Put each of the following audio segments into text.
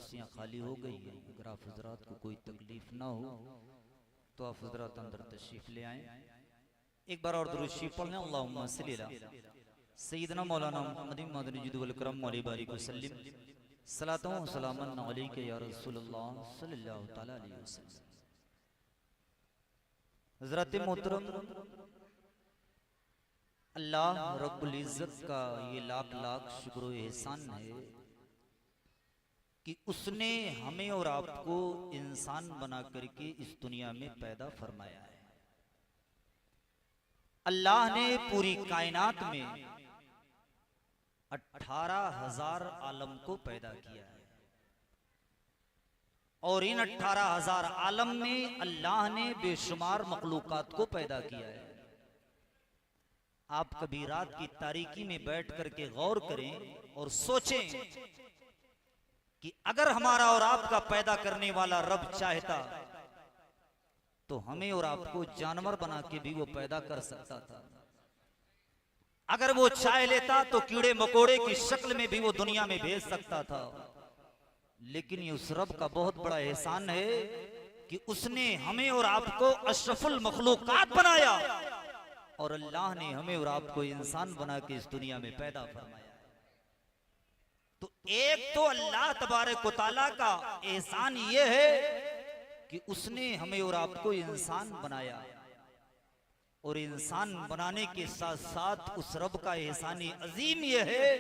कुर्सियां खाली हो गई हैं। अगर आप हजरात को कोई तकलीफ ना हो तो आप हजरात अंदर तशरीफ ले आए। एक बार और दुरूद शरीफ पढ़ लें। अल्लाहुम्मा सल्ली अला सय्यदना मौलाना मुहम्मदिन मदनी जुदुल करम मौली बारिक वसल्लम सलातो व सलामन अलैका या रसूलुल्लाह सल्लल्लाहु तआला अलैहि वसल्लम। हजरत मोहतरम, अल्लाह रब्बुल इज्जत का ये लाख लाख शुक्र एहसान है कि उसने हमें और आपको इंसान बना करके इस दुनिया में पैदा फरमाया है। अल्लाह ने पूरी कायनात में 18,000 आलम को पैदा किया है और इन 18,000 आलम में अल्लाह ने बेशुमार मखलूकात को पैदा किया है। आप कभी रात की तारीकी में बैठ करके गौर करें और सोचें कि अगर हमारा और आपका पैदा करने वाला रब चाहता तो हमें और आपको जानवर बना के भी वो पैदा कर सकता था। अगर वो चाह लेता तो कीड़े मकोड़े की शक्ल में भी वो दुनिया में भेज सकता था। लेकिन ये उस रब का बहुत बड़ा एहसान है कि उसने हमें और आपको अशरफुल मखलूकात बनाया और अल्लाह ने हमें और आपको इंसान बना के इस दुनिया में पैदा फरमाया। तो एक तो अल्लाह तबारक व तआला का एहसान ये है कि उसने हमें और आपको इंसान बनाया और इंसान बनाने के साथ साथ उस रब का एहसान अजीम ये है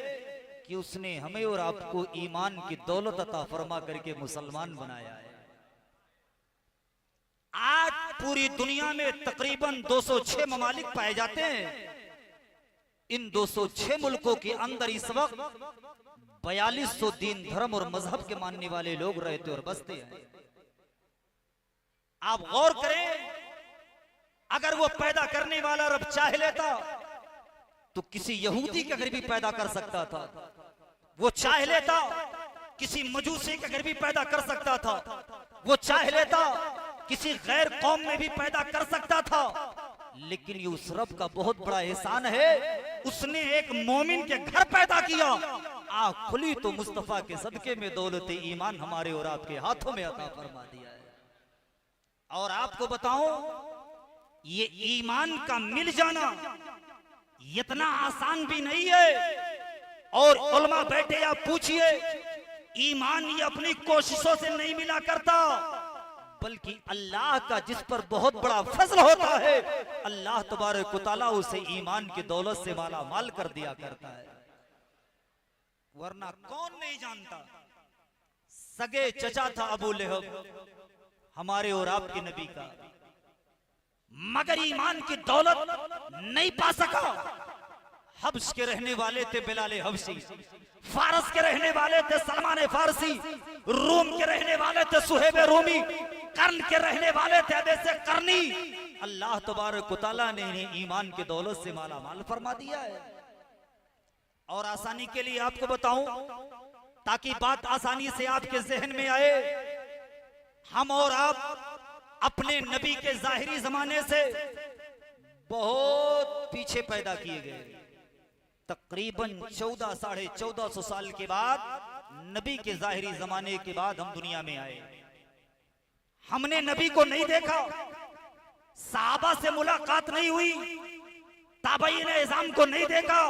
कि उसने हमें और आपको ईमान की दौलत अता फरमा करके मुसलमान बनाया है। आज पूरी दुनिया में तकरीबन 206 ममालिक पाए जाते हैं। इन 206 मुल्कों के अंदर इस वक्त 4200 दीन धर्म और मजहब के मानने वाले लोग रहते और बसते हैं। आप गौर करें, अगर वो पैदा करने वाला रब चाह लेता तो किसी यहूदी के घर भी पैदा कर सकता था। वो चाह लेता किसी मजूसी के घर भी पैदा कर सकता था। वो चाह लेता किसी गैर कौम में भी पैदा कर सकता था। लेकिन ये उस रब का बहुत बड़ा एहसान है, उसने एक मोमिन के घर पैदा किया। आँख खुली तो मुस्तफा के सदके में दौलत ईमान हमारे और आपके हाथों में अता फरमा दिया है। और आपको बताऊं, ये ईमान का मिल जाना इतना आसान भी नहीं है। और उलमा बैठे आप पूछिए, ईमान ये अपनी कोशिशों से नहीं मिला करता, बल्कि अल्लाह का जिस पर बहुत बड़ा फजल होता है, अल्लाह तबारक व तआला उसे ईमान की दौलत से माला माल कर दिया करता है। वरना कौन नहीं जानता, सगे चचा था अबू लहब हमारे और आपके नबी का, मगर ईमान की दौलत नहीं पा सका। हब्श के रहने वाले थे बिलाल हब्शी, फारस के रहने वाले थे सलमान फारसी, रोम के रहने वाले थे सुहेब रोमी, कर्न के रहने वाले थे अबैस कर्नी। अल्लाह तबारक व तआला ने इन्हें ईमान की दौलत से माला माल फरमा दिया है। और आसानी के लिए आपको बताऊं, ताकि बात आसानी से आपके जहन में आए, हम और आप अपने नबी के जाहिरी जमाने से बहुत पीछे पैदा किए गए। तकरीबन 1400-1450 साल के बाद नबी के जाहिरी जमाने के बाद हम दुनिया में आए। हमने नबी को नहीं देखा, सहाबा से मुलाकात नहीं हुई, ताबईन इज़ाम को नहीं देखा।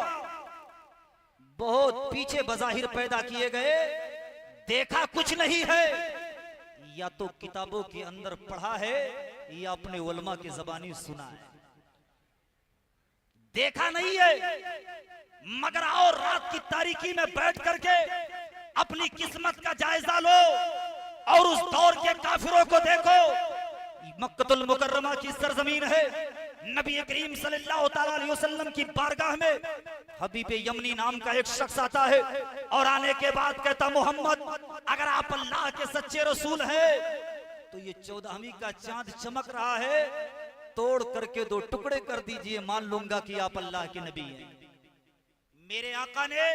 बहुत पीछे बज़ाहिर पैदा किए गए, देखा कुछ नहीं है। या तो किताबों के अंदर पढ़ा है या अपने उलमा की ज़बानी सुना है, देखा नहीं है। मगर आओ रात की तारीकी में बैठ करके अपनी किस्मत का जायजा लो और उस दौर के काफिरों को देखो। मक्कतुल मुकर्रमा की सरजमीन है, नबी करीम सल्लल्लाहु अलैहि वसल्लम की बारगाह में हबीब यमनी नाम का एक शख्स आता है और आने के बाद कहता, मोहम्मद अगर आप अल्लाह के सच्चे रसूल हैं तो ये 14वीं का चांद चमक रहा है, तोड़ करके 2 टुकड़े कर दीजिए, मान लूंगा कि आप अल्लाह के नबी हैं। मेरे आका ने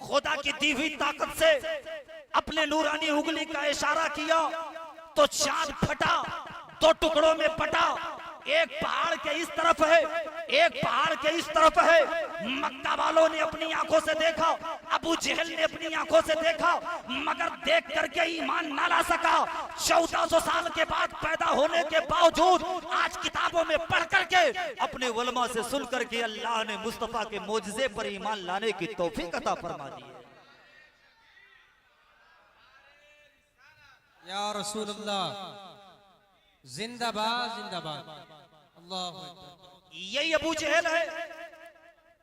खुदा की दी हुई ताकत से अपने नूरानी उंगली का इशारा किया तो चांद फटा, 2 टुकड़ों में फटा। एक पहाड़ के इस तरफ है, एक पहाड़ के इस तरफ है। मक्का वालों ने अपनी आंखों से देखा, अबू जहल ने अपनी आंखों से देखा, मगर देख करके ईमान ना ला सका। 1400 साल के बाद पैदा होने के बावजूद आज किताबों में पढ़ करके अपने उलमा से सुन करके अल्लाह ने मुस्तफा के मोजज़े पर ईमान लाने की तौफीक अता फरमा दी है। या रसूल अल्लाह, जिंदाबाद जिंदाबाद। अल्लाह यही अबू जहल है,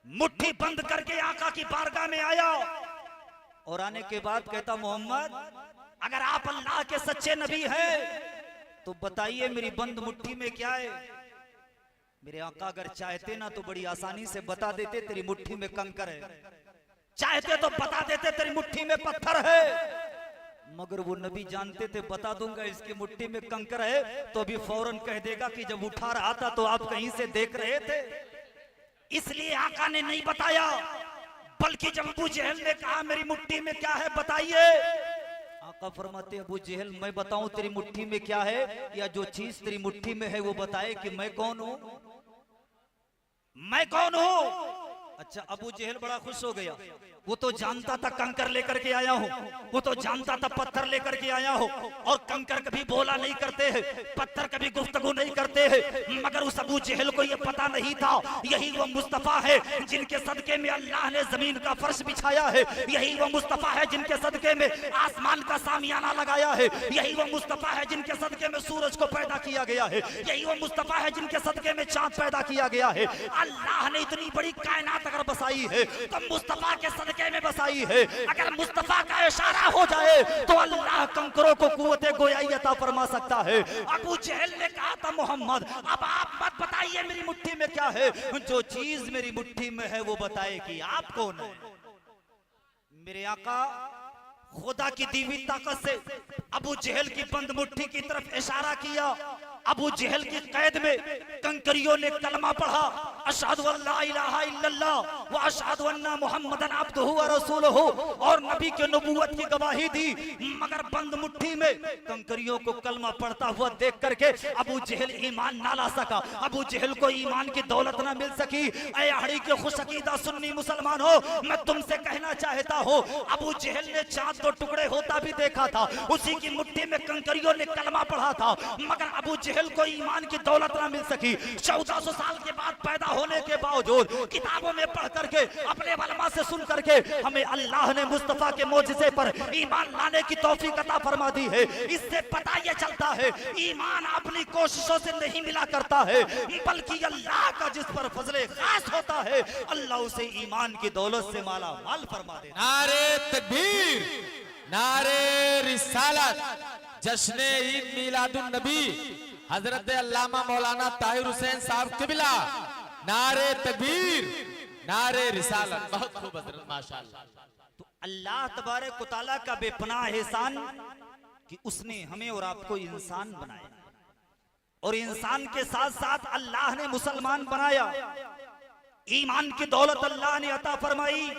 मुट्ठी बंद करके आका की बारगाह में आया और आने के बाद कहता, मोहम्मद अगर आप अल्लाह के सच्चे नबी हैं तो बताइए मेरी बंद मुट्ठी में क्या है। मेरे आका अगर चाहते ना तो बड़ी आसानी से बता देते तेरी मुट्ठी में कंकर है, चाहते तो बता देते तेरी मुट्ठी में पत्थर है, मगर वो नबी जानते थे बता दूंगा इसकी मुट्ठी में कंकर है तो अभी फौरन कह देगा कि जब उठा रहा था तो आप कहीं से देख रहे थे। इसलिए आका ने नहीं बताया, बल्कि जब अबू जहल ने कहा मेरी मुट्ठी में क्या है बताइए, आका फरमाते अबू जहल मैं बताऊं तेरी मुट्ठी में क्या है, या जो चीज तेरी मुट्ठी में है वो बताए कि मैं कौन हूं, मैं कौन हूं। अच्छा, अबू जहल बड़ा खुश हो गया, वो तो जानता था कंकर लेकर के आया हूं, वो तो जानता था पत्थर लेकर के आया हूं, और कंकर कभी बोला नहीं करते हैं, पत्थर कभी गुफ्तगू नहीं करते हैं, मगर उस अबू जहल को ये पता नहीं था यही वो मुस्तफा है जिनके सदके में अल्लाह ने जमीन का फर्श बिछाया है, यही वो मुस्तफा है जिनके सदके में आसमान का सामियाना लगाया है, यही वो मुस्तफा है जिनके सदके में सूरज को पैदा किया गया है, यही वो मुस्तफा है जिनके सदके में चांद पैदा किया गया है। अल्लाह ने इतनी बड़ी कायनात अगर बसाई है तो मुस्तफा के सदके में बसाई है। अगर मुस्तफा का इशारा हो जाए तो अल्लाह कंकरों को कुव्वते गोयाई अता फरमा सकता है। अबू जहल ने कहा था मोहम्मद अब आप मत बताइए मेरी मुट्ठी में क्या है, जो चीज मेरी मुट्ठी में है वो बताए कि आप कौन है। मेरे आका खुदा की दी हुई ताकत से अबू जहल की बंद मुट्ठी की तरफ इशारा किया। अबू जहल की कैद में कंकरियों ने कलमा पढ़ा, अशहदु अल्ला इलाहा इल्लल्लाह व अशहदु अन्ना मुहम्मदन अब्दुहु व रसूलुहु, और नबी के नबूवत की गवाही दी। मगर बंद मुट्ठी में कंकरियों को कलमा पढ़ता हुआ देख करके अबू जहल ईमान ना ला सका, अबू जहल को ईमान की दौलत ना मिल सकी। ऐ अहड़ी के खुशअकीदा सुन्नी मुसलमान हो, मैं तुमसे कहना चाहता हूँ अबू जहल ने चांद को टुकड़े होता भी देखा था, उसी की मुट्ठी में कंकरियों ने कलमा पढ़ा था, मगर अबू जहल को ईमान की दौलत ना मिल सकी। 1400 साल के बाद पैदा होने के बावजूद किताबों में पढ़ करके अपने वलमा से सुन करके हमें अल्लाह ने मुस्तफा के मोजिज़े पर ईमान लाने की तौफीक अता फरमा दी है। इससे पता यह चलता है ईमान अपनी कोशिशों से नहीं मिला करता है, बल्कि अल्लाह का जिस पर फजले खास होता है अल्लाह उसे ईमान की दौलत से माला माल फरमा देता है। नारे तकबीर, नारे रिसालत, जश्ने ईद मिलादुन नबी हजरत अल्लामा मौलाना ताहिर हुसैन साहब किबला, नारे तकबीर, नारे रिसालत। बहुत खूब हजरत, माशाअल्लाह। तो अल्लाह तबारक व तआला का बेपनाह एहसान कि उसने हमें और आपको इंसान बनाया, और इंसान के साथ साथ अल्लाह ने मुसलमान बनाया, ईमान की दौलत अल्लाह ने अता फरमाई।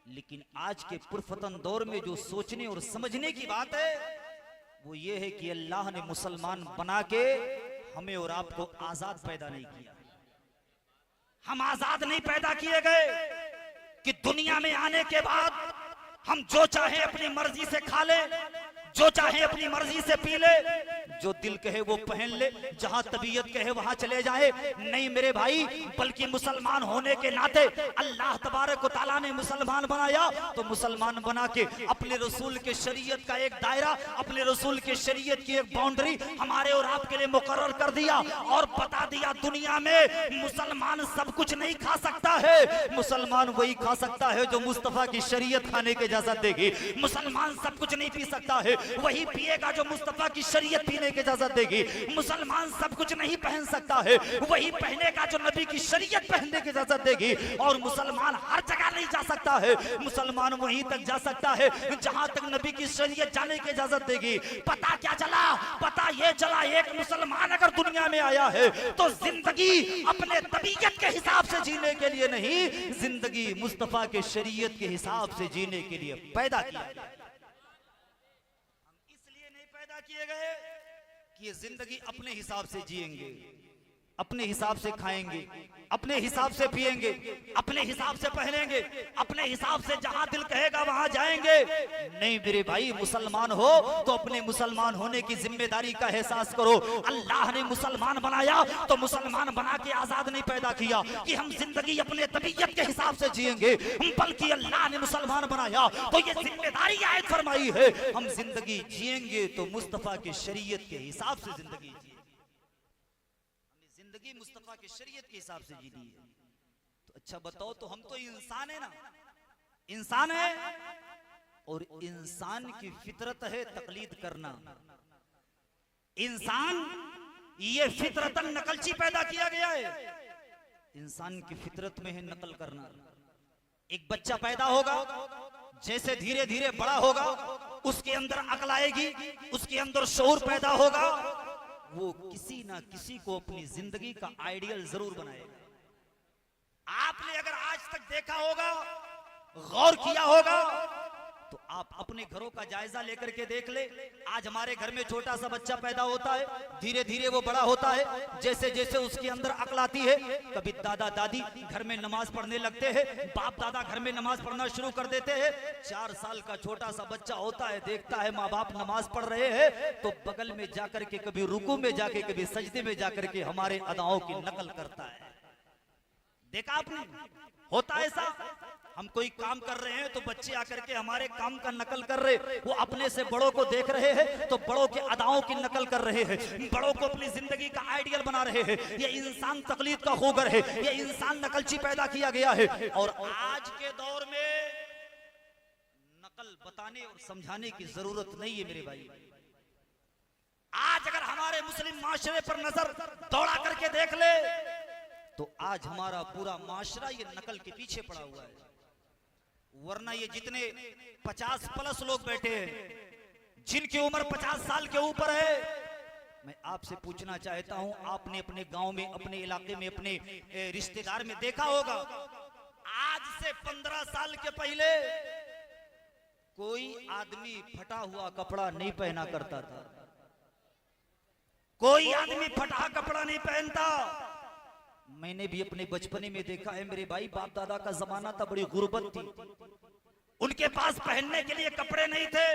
लेकिन आज के पुरफतन दौर में जो सोचने और समझने की बात है वो ये है कि अल्लाह ने मुसलमान बना के हमें और आपको आजाद पैदा नहीं किया। हम आजाद नहीं पैदा किए गए कि दुनिया में आने के बाद हम जो चाहे अपनी मर्जी से खा ले, जो चाहे अपनी मर्जी से पी ले, जो दिल कहे वो पहन ले, जहां तबीयत कहे वहां चले जाए। नहीं मेरे भाई, बल्कि मुसलमान होने के नाते अल्लाह तबारक व तआला ने मुसलमान बनाया, तो मुसलमान बना के अपने रसूल के शरीयत का एक दायरा, अपने रसूल के शरीयत की एक बाउंड्री हमारे और आपके लिए मुकर्रर कर दिया और बता दिया दुनिया में मुसलमान सब कुछ नहीं खा सकता है, मुसलमान वही खा सकता है जो मुस्तफा की शरीयत खाने की इजाजत देगी। मुसलमान सब कुछ नहीं पी सकता है, वही पिएगा जो मुस्तफा की शरीयत पीने की इजाजत देगी। मुसलमान सब कुछ नहीं पहन सकता है, वही पहनेगा जो नबी की शरीयत पहनने की इजाजत देगी। और मुसलमान हर जगह नहीं जा सकता है, मुसलमान वहीं तक जा सकता है जहां तक नबी की शरीयत जाने की इजाजत देगी। पता क्या चला? पता ये चला एक मुसलमान अगर दुनिया में आया है तो जिंदगी अपने तबीयत के हिसाब से जीने के लिए नहीं, जिंदगी मुस्तफा के शरीयत के हिसाब से जीने के लिए पैदा किया। किए गए कि ये जिंदगी अपने हिसाब से जिएंगे, अपने हिसाब से खाएंगे, अपने हिसाब से पिएंगे, अपने हिसाब से पहनेंगे, अपने हिसाब से जहां दिल कहेगा वहां जाएंगे। नहीं मेरे भाई, मुसलमान हो तो अपने मुसलमान होने की जिम्मेदारी का एहसास करो। अल्लाह ने मुसलमान बनाया तो मुसलमान बना के आजाद नहीं पैदा किया कि हम जिंदगी अपने तबीयत के हिसाब से जिएंगे, बल्कि अल्लाह ने मुसलमान बनाया तो ये जिम्मेदारी आयत फरमाई है, हम जिंदगी जिएंगे तो मुस्तफा की शरीयत के हिसाब से जिंदगी जिएंगे। जिंदगी मुस्तफा के शरीयत के हिसाब से जीनी है। तो अच्छा बताओ, तो हम तो इंसान है ना, इंसान है, और इंसान की फितरत है तकलीद करना। इंसान ये फितरतन नकलची पैदा किया गया है, इंसान की फितरत में है नकल करना। एक बच्चा पैदा होगा, जैसे धीरे धीरे बड़ा होगा उसके अंदर अकल आएगी, उसके अंदर शऊर पैदा होगा, वो किसी ना किसी को अपनी जिंदगी का आइडियल जरूर बनाएगा। आपने अगर आज तक देखा होगा, गौर किया होगा, तो आप अपने घरों का जायजा लेकर के देख ले। आज हमारे घर में छोटा सा बच्चा पैदा होता है, धीरे धीरे वो बड़ा होता है, जैसे जैसे उसके अंदर अक्ल आती है, कभी दादा दादी घर में नमाज पढ़ने लगते हैं, बाप दादा घर में नमाज पढ़ना शुरू कर देते हैं। 4 साल का छोटा सा बच्चा होता है, देखता है माँ बाप नमाज पढ़ रहे हैं, तो बगल में जाकर के कभी रुकू में जाके, कभी सजदे में जाकर के हमारे अदाओं की नकल करता है। देखा आपने, होता है ऐसा। हम कोई काम कर रहे हैं तो बच्चे आकर के हमारे काम का नकल कर रहे, वो अपने से बड़ों को देख रहे हैं तो बड़ों के अदाओं की नकल कर रहे हैं, बड़ों को अपनी जिंदगी का आइडियल बना रहे हैं। ये इंसान तकलीद का खूगर है, ये इंसान नकलची पैदा किया गया है। और आज के दौर में नकल बताने और समझाने की जरूरत नहीं है मेरे भाई। आज अगर हमारे मुस्लिम माशरे पर नजर दौड़ा करके देख ले तो आज हमारा पूरा माशरा ये नकल के पीछे पड़ा हुआ है। वरना ये जितने 50+ लोग बैठे हैं, जिनकी उम्र 50 साल के ऊपर है, मैं आपसे पूछना चाहता हूं, आपने अपने गांव में, अपने इलाके में, अपने रिश्तेदार में देखा होगा, आज से 15 साल के पहले कोई आदमी फटा हुआ कपड़ा नहीं पहना करता था, कोई आदमी फटा कपड़ा नहीं पहनता। मैंने भी अपने बचपने में देखा है मेरे भाई, बाप दादा का जमाना था, बड़ी गुर्बत थी, उनके पास पहनने के लिए कपड़े नहीं थे,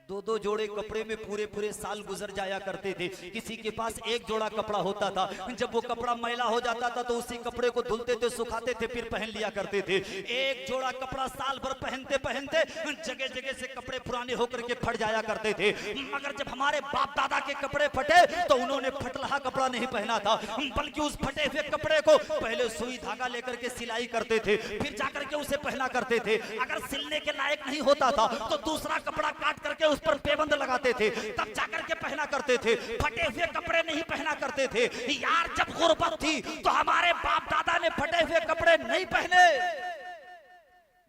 2-2 जोड़े कपड़े में पूरे साल गुजर जाया करते थे। किसी के पास 1 जोड़ा कपड़ा होता था, जब वो कपड़ा मैला हो जाता था तो उसी कपड़े को धुलते थे, सुखाते थे, फिर पहन लिया करते थे। 1 जोड़ा कपड़ा साल भर पहनते पहनते जगह जगह से कपड़े पुराने होकर के फट जाया करते थे। मगर जब हमारे बाप दादा के कपड़े फटे तो उन्होंने फटलहा कपड़ा नहीं पहना था, बल्कि उस फटे हुए कपड़े को पहले सुई धागा लेकर के सिलाई करते थे, फिर जाकर के उसे पहना करते थे। अगर सिलने के लायक नहीं होता था तो दूसरा कपड़ा काट करके उस पर पेबंद लगाते थे, तब जाकर के पहना करते थे। फटे हुए कपड़े नहीं पहना करते थे यार। जब गुर्बत थी तो हमारे बाप दादा ने फटे हुए कपड़े नहीं पहने।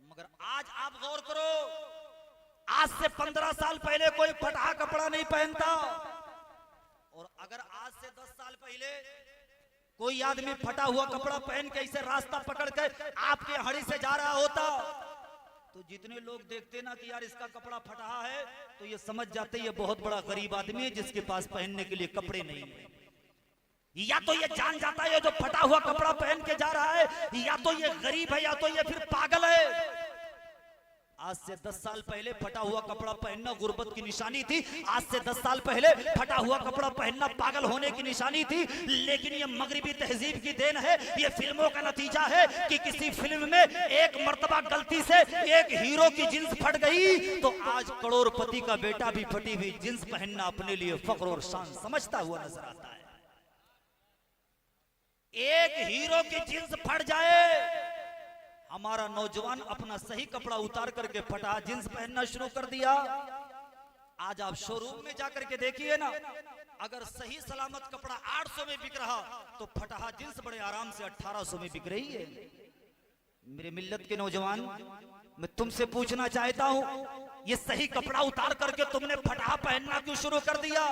मगर आज आप गौर करो, आज से 15 साल पहले कोई फटा कपड़ा नहीं पहनता, और अगर आज से 10 साल पहले कोई आदमी फटा हुआ कपड़ा पहन के इसे रास्ता पकड़ के आपके हड़ी से जा रहा होता तो जितने लोग देखते ना कि यार इसका कपड़ा फटा है, तो ये समझ जाते ये बहुत बड़ा गरीब आदमी है जिसके पास पहनने के लिए कपड़े नहीं है। या तो ये जान जाता है जो फटा हुआ कपड़ा पहन के जा रहा है, या तो ये गरीब है, या तो ये फिर पागल है। आज से 10 साल पहले फटा हुआ कपड़ा पहनना गुर्बत की निशानी थी, आज से 10 साल पहले फटा हुआ कपड़ा पहनना पागल होने की निशानी थी। लेकिन ये मगरिबी तहजीब की देन है, ये फिल्मों का नतीजा है कि किसी फिल्म में एक मर्तबा गलती से एक हीरो की जींस फट गई तो आज करोड़पति का बेटा भी फटी हुई जींस पहनना अपने लिए फख्र और शान समझता हुआ नजर आता है। एक हीरो की जींस फट जाए, हमारा नौजवान अपना सही कपड़ा उतार करके फटा जींस पहनना शुरू कर दिया। आज आप शोरूम में जाकर के देखिए ना, अगर सही सलामत कपड़ा 800 में बिक रहा तो फटा जींस बड़े आराम से 1800 में बिक रही है। मेरे मिल्लत के नौजवान, मैं तुमसे पूछना चाहता हूं, ये सही कपड़ा उतार करके तुमने फटा पहनना क्यों शुरू कर दिया?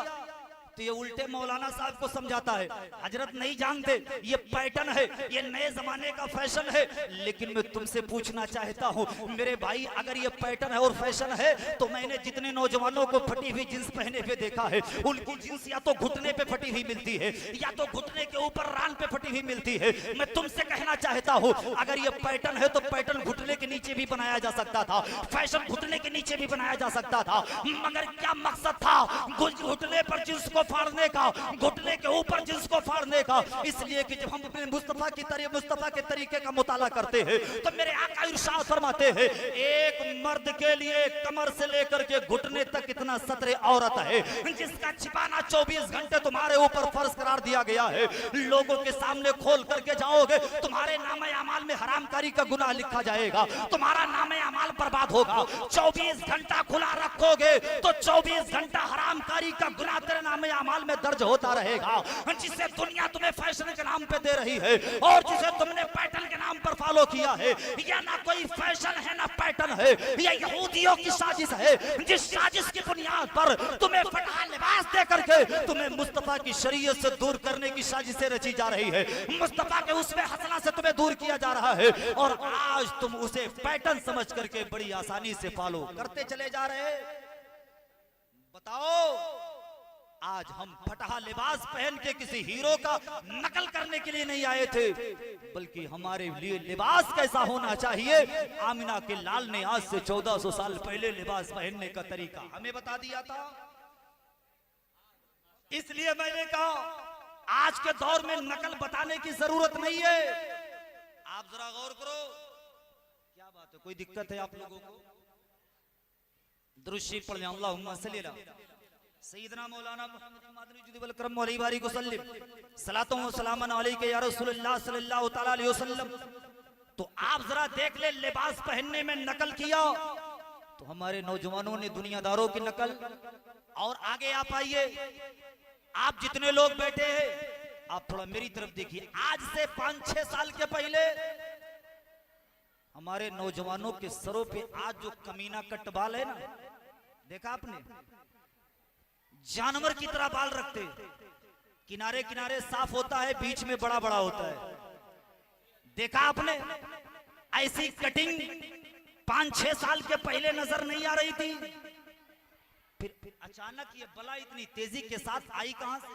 तो ये उल्टे मौलाना साहब को समझाता है, हजरत नहीं जानते ये पैटर्न है, ये नए जमाने का फैशन है। लेकिन मैं तुमसे पूछना चाहता हूँ मेरे भाई, अगर ये पैटर्न है और फैशन है तो मैंने जितने नौजवानों को फटी हुई जींस पहने हुए देखा है, उनकी जींस या तो घुटने पे फटी हुई मिलती है या तो घुटने के ऊपर रान पे फटी हुई मिलती है। मैं तुमसे कहना चाहता हूँ अगर ये पैटर्न है तो पैटर्न घुटने के नीचे भी बनाया जा सकता था, फैशन घुटने के नीचे भी बनाया जा सकता था, मगर क्या मकसद था घुटने पर जींस को फाड़ने का, घुटने के ऊपर जींस को फाड़ने का? इसलिए कि जब हम अपने मुस्तफा के तरीके का मुताला करते हैं तो मेरे आका इरशाद फरमाते हैं एक मर्द के लिए कमर से लेकर के घुटने तक इतना सतरे औरत है जिसका छिपाना 24 घंटे तुम्हारे ऊपर फर्ज करार दिया गया है। लोगों के सामने खोल करके जाओगे, तुम्हारे नामे अमाल में हरामकारी का गुनाह लिखा जाएगा, तुम्हारा नामे अमाल बर्बाद होगा। 24 घंटा खुला रखोगे तो 24 घंटा हरामकारी का गुनाह तेरे नामे अमाल में दर्ज होता रहेगा। जिसे दुनिया तुम्हें फैशन के नाम पे दे रही है और जिसे तुमने पैटर्न के नाम पर फॉलो किया है, या ना कोई फैशन है ना पैटर्न है, या यहूदियों की साजिश है जिस साजिश की बुनियाद पर तुम्हें फटा लिबास दे करके तुम्हें मुस्तफा की शरीयत से दूर करने की साजिशें रची जा रही है। मुस्तफा के उसमें हसना से तुम्हें दूर किया जा रहा है और आज तुम उसे पैटर्न समझ करके बड़ी आसानी से फॉलो करते चले जा रहे हैं। बताओ, आज हम फटा लिबास पहन के किसी हीरो का नकल करने के लिए नहीं आए थे, बल्कि हमारे लिए लिबास कैसा होना चाहिए आमिना के लाल ने आज से 1400 साल पहले लिबास पहनने का तरीका हमें बता दिया था। इसलिए मैंने कहा आज के दौर में नकल बताने की जरूरत नहीं है। आप जरा गौर करो, क्या बात है, कोई दिक्कत है आप लोगों को? दुरूद पढ़ लें, अल्लाहुम्मा सल्ली अला सैयदना मौलाना सल्लल्लाहु तआला अलैहि वसल्लम। तो आप जरा देख ले, लिबास पहनने में नकल किया तो हमारे नौजवानों ने दुनियादारों की नकल। और आगे आप आइए, आप जितने लोग बैठे हैं आप थोड़ा मेरी तरफ देखिए। आज से 5-6 साल के पहले हमारे नौजवानों के सरों पे आज जो कमीना कट बाल है ना, देखा आपने? जानवर की तरह बाल रखते, किनारे किनारे साफ होता है, बीच में बड़ा बड़ा होता है। देखा आपने? ऐसी कटिंग 5-6 साल के पहले नजर नहीं आ रही थी। फिर अचानक ये बला इतनी तेजी के साथ आई कहां से?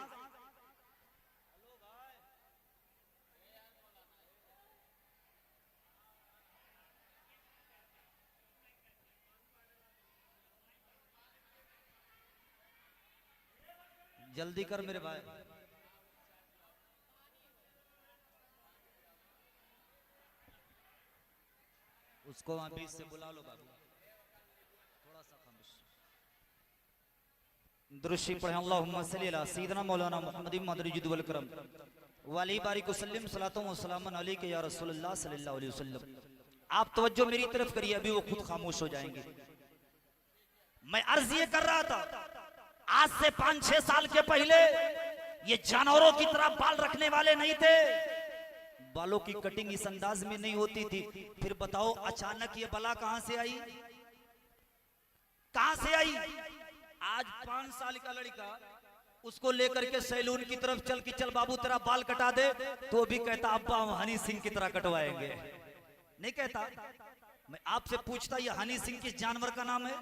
जल्दी कर मेरे भाई। उसको वहां बीच से बुला लो बाबू, थोड़ा सा खामोश। दुरूद पढ़े, अल्लाहुम्मा सल्ली अला सय्यिदना मौलाना मुहम्मद मदरिजुद वल करम वाली बारिक वसल्लम सलातो व सलामन अलैका या रसूलुल्लाह सल्लल्लाहु अलैहि वसल्लम। आप तवज्जो मेरी तरफ करिए, अभी वो खुद खामोश हो जाएंगे। मैं अर्ज ये कर रहा था, आज से 5-6 साल के पहले ये जानवरों की तरह बाल रखने वाले नहीं थे, बालों की कटिंग इस अंदाज में नहीं होती थी। फिर बताओ अचानक ये बला कहां से आई? कहां से आई? आज 5 साल का लड़का उसको लेकर के सैलून की तरफ चल कि चल बाबू तेरा बाल कटा दे, तो भी कहता अब्बा हम हनी सिंह की तरह कटवाएंगे। नहीं कहता? मैं आपसे पूछता, ये हनी सिंह किस जानवर का नाम है?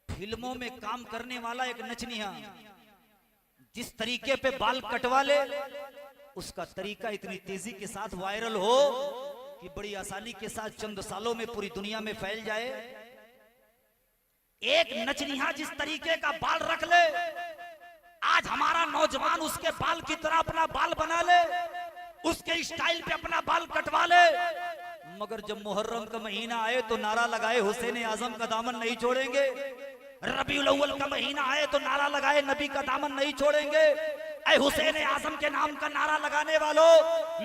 फिल्मों में काम करने वाला एक नचनिया जिस तरीके पे बाल कटवा ले, उसका तरीका इतनी तेजी के साथ वायरल हो कि बड़ी आसानी के साथ चंद सालों में पूरी दुनिया में फैल जाए। एक नचनिया जिस तरीके का बाल रख ले, आज हमारा नौजवान उसके बाल की तरह अपना बाल बना ले, उसके स्टाइल पे अपना बाल कटवा ले। मगर जब मुहर्रम का महीना आए तो नारा लगाए हुसैन आजम का दामन नहीं छोड़ेंगे, रबीउल अव्वल का महीना आए तो नारा लगाए नबी का दामन नहीं छोड़ेंगे। ऐ हुसैन आजम के नाम का नारा लगाने वालों,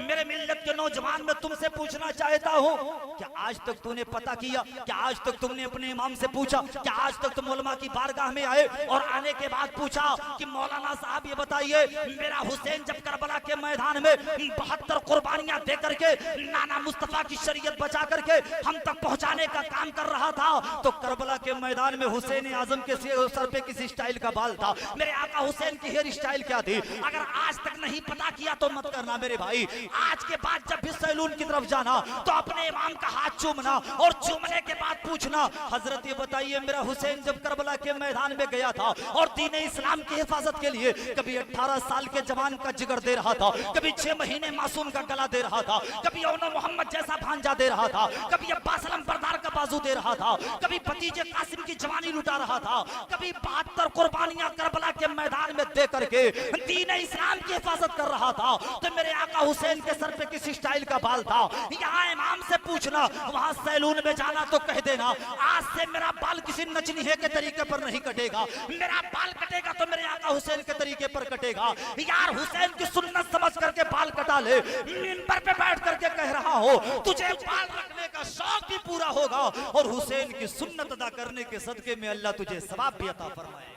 मेरे मिल्लत के नौजवान, मैं तुमसे पूछना चाहता हूँ, क्या आज तक तूने पता किया, क्या आज तक तुमने अपने इमाम से पूछा, क्या आज तक तुम उलमा की बारगाह में आए और आने के बाद पूछा कि मौलाना साहब ये बताइए, मेरा हुसैन जब करबला के मैदान में 72 कुर्बानियां दे करके नाना मुस्तफा की शरीयत बचा करके हम तक पहुंचाने का काम कर रहा था, तो करबला के मैदान में हुसैन आजम के सर पे किस स्टाइल का बाल था, मेरे आका हुसैन की हेयर स्टाइल क्या थी? अगर आज तक नहीं पता किया तो मत करना मेरे भाई। आज के बाद जब भी सैलून की तरफ जाना तो अपने इमाम का हाथ चूमना और चूमने के बाद पूछना, हजरत ये बताइए मेरा हुसैन जब करबला के मैदान में गया था और दीन इस्लाम की हिफाजत के लिए कभी 18 साल के जवान का जिगर दे रहा था, कभी 6 महीने मासूम का गला दे रहा था, कभी औनो मोहम्मद जैसा भांजा दे रहा था, कभी अब्बास अलम बरदार का बाजू दे रहा था, कभी भतीजे कासिम की जवानी लुटा रहा था, कभी 72 कुर्बानियां करबला के मैदान में दे करके दीन इस्लाम की हिफाजत कर रहा था, तो मेरे आका हुसैन के सर पे किस स्टाइल का बाल था? यहाँ इमाम से पूछना, वहां सैलून में जाना तो कह देना, आज से मेरा बाल किसी नचनीहे के तरीके पर नहीं कटेगा, मेरा बाल कटेगा तो मेरे आका हुसैन के तरीके पर कटेगा। यार हुसैन की सुन्नत समझ करके बाल कटा ले, मिंबर पे बैठ करके कह रहा हो तुझे बाल रखने का शौक भी पूरा होगा और हुसैन की सुन्नत अदा करने के सदके में अल्लाह तुझे सवाब भी अता फरमाएगा।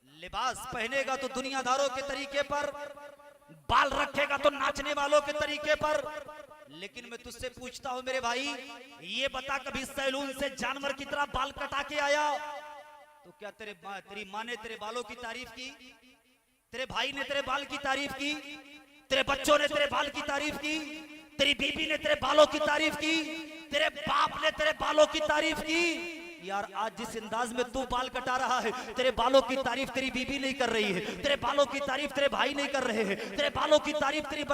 लिबास पहनेगा तो दुनियादारों के तरीके पर, बाल रखेगा तो नाचने वालों के तरीके पर, लेकिन मैं तुझसे पूछता हूं मेरे भाई, ये बता कभी सैलून से जानवर की तरह बाल कटा के आया तो क्या तेरी माँ ने तेरे बालों की तारीफ की, तेरे भाई ने तेरे बाल की तारीफ की, तेरे बच्चों ने तेरे बाल की तारीफ की, तेरी बीबी ने तेरे बालों की तारीफ की, तेरे बाप ने तेरे बालों की तारीफ की? यार आज जिस अंदाज में तू बाल कटा रहा है, तेरे बालों की तारीफ तेरी बीबी नहीं कर रही है, तेरे बालों की तारीफ तेरे भाई नहीं कर रहे हैं, तेरे बालों की तारीफ तेरी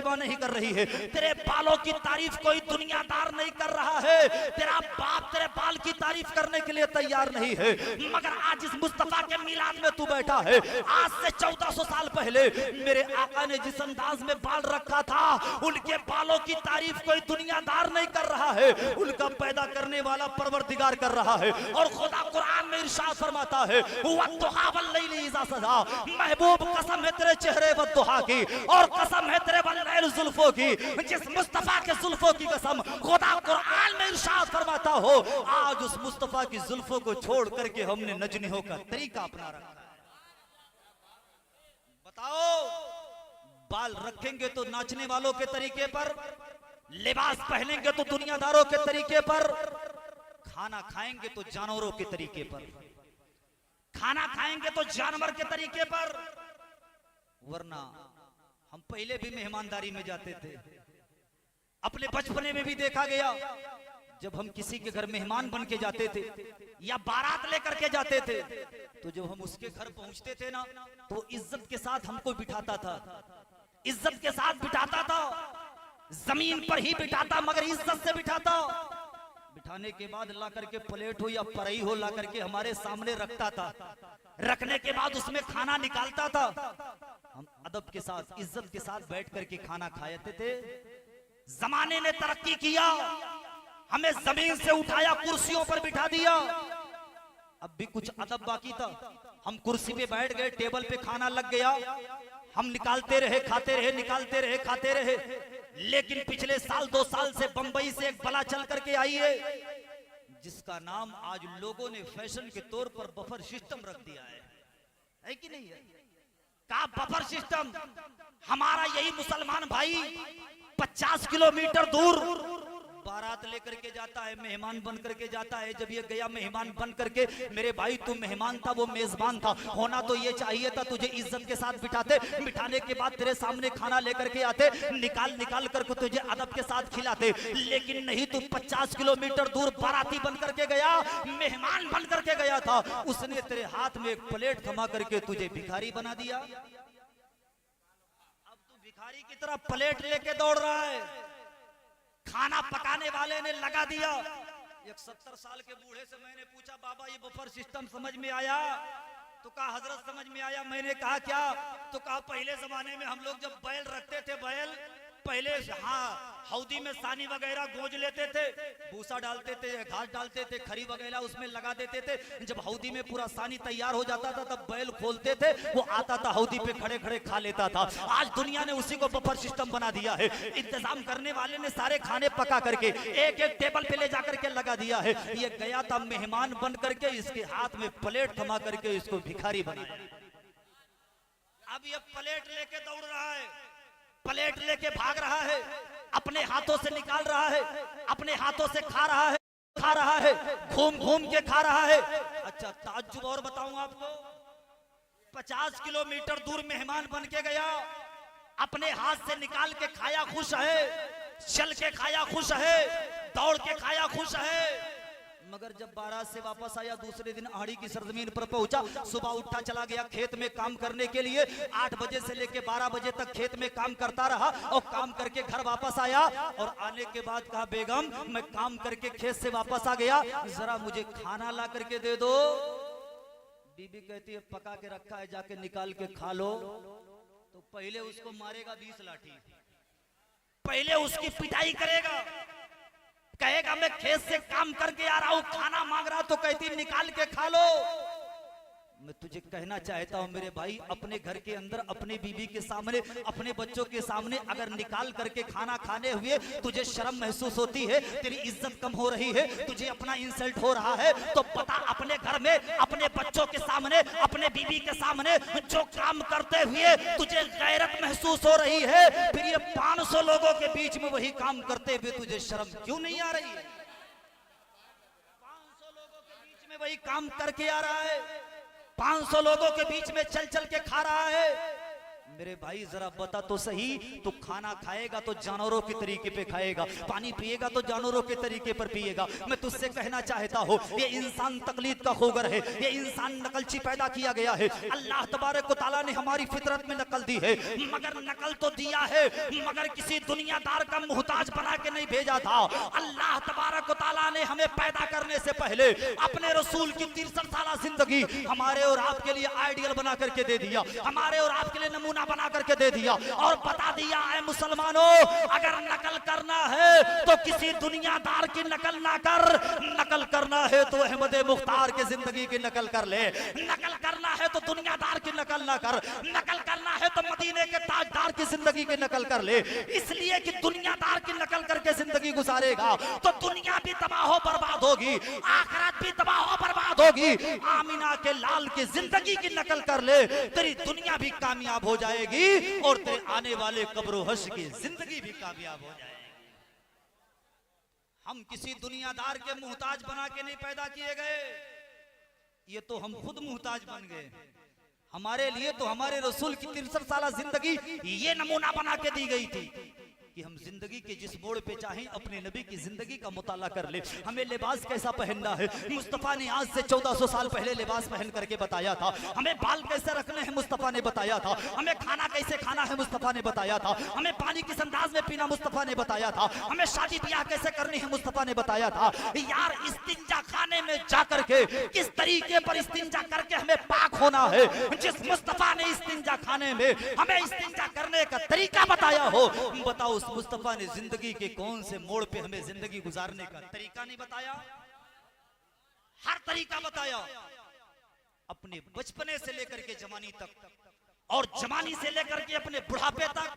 माँ नहीं कर रही है, तेरे बालों की तारीफ कोई दुनियादार नहीं कर रहा है, तेरा बाप तेरे बाल की तारीफ करने के लिए तैयार नहीं है, मगर आज इस मुस्तफा के मिलाद में तू बैठा है। आज से 1400 साल पहले मेरे आका ने जिस अंदाज में बाल रखा था, उनके बालों की तारीफ कोई दुनियादार नहीं कर रहा है, उनका पैदा करने वाला परवरदिगार कर रहा है। और खुदा कुरान में इरशाद फरमाता है, वद्दुहा वल्लैलि इज़ा सजा, महबूब कसम है तेरे चेहरे वद्दुहा की और कसम है तेरे वल्लैल जुल्फों की, जिस मुस्तफा के जुल्फों की कसम खुदा कुरान में इरशाद फरमाता हो, आज उस मुस्तफा की जुल्फों को छोड़ करके हमने नजनियों का तरीका अपना रखा है। बताओ, बाल रखेंगे तो नाचने वालों के तरीके पर, लिबास पहनेंगे तो दुनियादारों के तरीके पर, खाना खाएंगे तो जानवरों के तरीके पर, खाना खाएंगे तो जानवर के तरीके पर, वरना हम पहले भी मेहमानदारी में जाते थे। अपने बचपने में भी देखा गया, जब हम किसी के घर मेहमान बन के जाते थे या बारात लेकर के जाते थे, तो जब हम उसके घर पहुंचते थे ना, तो इज्जत के साथ हमको बिठाता था, इज्जत के साथ बिठाता था, जमीन पर ही बिठाता मगर इज्जत से बिठाता। बिठाने के बाद ला करके प्लेट हो या परई हो ला करके हमारे सामने रखता था, रखने के बाद उसमें खाना निकालता था, हम अदब के साथ इज्जत के साथ बैठ करके खाना खाते थे। जमाने ने तरक्की किया, हमें जमीन से उठाया, कुर्सियों पर बिठा दिया, अब भी कुछ अदब बाकी था। हम कुर्सी पे बैठ गए, टेबल पे खाना लग गया, हम निकालते रहे, खाते रहे, निकालते रहे, खाते रहे। लेकिन पिछले साल 2 साल से बंबई से एक बला चल करके आई है, जिसका नाम आज लोगों ने फैशन के तौर पर बफर सिस्टम रख दिया है कि नहीं है? का बफर सिस्टम? हमारा यही मुसलमान भाई 50 किलोमीटर दूर बारात लेकर के जाता है, मेहमान बन करके जाता है। जब ये गया मेहमान बन करके, मेरे भाई तू मेहमान था, वो मेजबान था, होना तो ये चाहिए था, तुझे इज्जत के साथ बिठाते, बिठाने के बाद तेरे सामने खाना लेकर के आते, निकाल निकाल करके तुझे अदब के साथ खिलाते। लेकिन नहीं, तू 50 किलोमीटर दूर बाराती बन करके गया, मेहमान बन करके गया था, उसने तेरे हाथ में एक प्लेट थमा करके तुझे भिखारी बना दिया। अब तू भिखारी की तरह प्लेट लेके दौड़ रहा है, खाना पकाने वाले ने लगा दिया। एक 70 साल के बूढ़े से मैंने पूछा, बाबा ये बफर सिस्टम समझ में आया? तो कहा हजरत समझ में आया। मैंने कहा क्या? तो कहा पहले जमाने में हम लोग जब बैल रखते थे, बैल पहले हाँ हौदी में सानी वगैरह गोज लेते थे, भूसा डालते थे, घास डालते थे, खरी वगैरह उसमें लगा देते थे। जब हौदी में पूरा सानी तैयार हो जाता था तब बैल खोलते थे, वो आता था हौदी पे खड़े खड़े खा लेता था। आज दुनिया ने उसी को बफर सिस्टम बना दिया है। इंतजाम करने वाले ने सारे खाने पका करके एक एक टेबल पे ले जा करके लगा दिया है। ये गया था मेहमान बन करके, इसके हाथ में प्लेट थमा करके इसको भिखारी बनाया। अब ये प्लेट लेके दौड़ रहा है, प्लेट लेके भाग रहा है, अपने हाथों से निकाल रहा है, अपने हाथों से खा रहा है, घूम घूम के खा रहा है। अच्छा ताज्जुब और बताऊं आपको, 50 किलोमीटर दूर मेहमान बन के गया, अपने हाथ से निकाल के खाया खुश है, चल के खाया खुश है, दौड़ के खाया खुश है। मगर जब बारात से वापस आया दूसरे दिन आड़ी की सरजमीन पर पहुंचा, सुबह उठा चला गया खेत में काम करने के लिए। 8 बजे से लेके 12 बजे तक खेत में काम करता रहा और काम करके घर वापस आया और आने के बाद कहा बेगम मैं काम करके खेत से वापस आ गया, जरा मुझे खाना ला करके दे दो। बीबी कहती है पका के रखा है, जाके निकाल के खा लो। तो पहले उसको मारेगा 20 लाठी, पहले उसकी पिटाई करेगा, कहेगा मैं खेत से काम करके आ रहा हूं, खाना मांग रहा, तो कहती निकाल के खा लो। मैं तुझे कहना चाहता हूं मेरे भाई, अपने घर के अंदर अपने बीबी के सामने, अपने बच्चों के सामने अगर निकाल करके खाना खाने हुए तुझे शर्म महसूस होती है, तेरी इज्जत कम हो रही है, तुझे अपना इंसल्ट हो रहा है, तो पता अपने घर में अपने बच्चों के सामने, अपने बीबी के सामने जो काम करते हुए तुझे गैरत महसूस हो रही है, फिर ये 500 लोगों के बीच में वही काम करते हुए तुझे शर्म क्यों नहीं आ रही है? 500 लोगों के बीच में वही काम करके आ रहा है, 500 लोगों के बीच में चल चल के खा रहा है। मेरे भाई जरा बता तो सही, तो खाना खाएगा तो जानवरों के तरीके पे खाएगा, पानी पिएगा तो जानवरों के तरीके पर पिएगा। मैं तुझसे कहना चाहता हूँ ये इंसान तकलीद का खोगर है, ये इंसान नकलची पैदा किया गया है। अल्लाह तबारक व तआला ने हमारी फितरत में नकल दी है, मगर नकल तो दिया है, मगर किसी दुनियादार का मुहताज बना के नहीं भेजा था। अल्लाह तबारक व तआला ने हमें पैदा करने से पहले अपने रसूल की 63 साल जिंदगी हमारे और आपके लिए आइडियल बना करके दे दिया, हमारे और आपके लिए नमूना बना करके दे दिया और बता दिया है मुसलमानों अगर नकल करना है तो किसी दुनियादार की नकल ना कर, नकल करना है तो अहमद मुख्तार की जिंदगी की नकल कर ले, नकल करना है तो दुनियादार की नकल ना कर, नकल करना है तो मदीने के ताजदार की जिंदगी की नकल कर ले। इसलिए कि दुनियादार की नकल करके जिंदगी गुजारेगा तो दुनिया भी तबाह बर्बाद होगी, आखिरत भी तबाह बर्बाद होगी। आमिना के लाल की जिंदगी की नकल कर ले, तेरी दुनिया भी कामयाब हो जाएगी और तेरे आने वाले कब्र हश की जिंदगी भी कामयाब हो जाएगी। हम किसी दुनियादार के मुहताज बना के नहीं पैदा किए गए, ये तो हम खुद मुहताज बन गए। हमारे लिए तो हमारे रसूल की 63 साल जिंदगी ये नमूना बना के दी गई थी कि हम जिंदगी के जिस मोड़ पे चाहें अपने नबी की जिंदगी का मुताला कर ले। हमें लिबास कैसा पहनना है, मुस्तफा ने आज से 1400 साल पहले लिबास पहन करके बताया था। हमें बाल कैसे रखने हैं मुस्तफा ने बताया था, हमें खाना कैसे खाना है मुस्तफा ने बताया था, हमें पानी किस अंदाज में पीना मुस्तफा ने बताया था, हमें शादी ब्याह कैसे करनी है मुस्तफा ने बताया था। यार इस्तिंजा खाने में जा करके किस तरीके पर इस्तिंजा करके हमें पाक होना है, जिस मुस्तफा ने इस्तिंजा खाने में हमें इस्तिंजा करने का तरीका बताया हो, बताओ उस मुस्तफा ने जिंदगी के कौन से मोड़ पे हमें जिंदगी गुजारने का तरीका नहीं बताया? हर तरीका बताया, अपने बचपने से लेकर के जवानी तक और जवानी से लेकर के अपने बुढ़ापे तक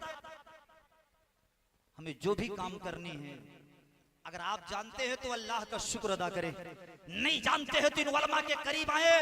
हमें जो भी काम करनी है, अगर आप जानते हैं तो अल्लाह का शुक्र अदा करें, नहीं जानते हैं तो इन उलमा के करीब आए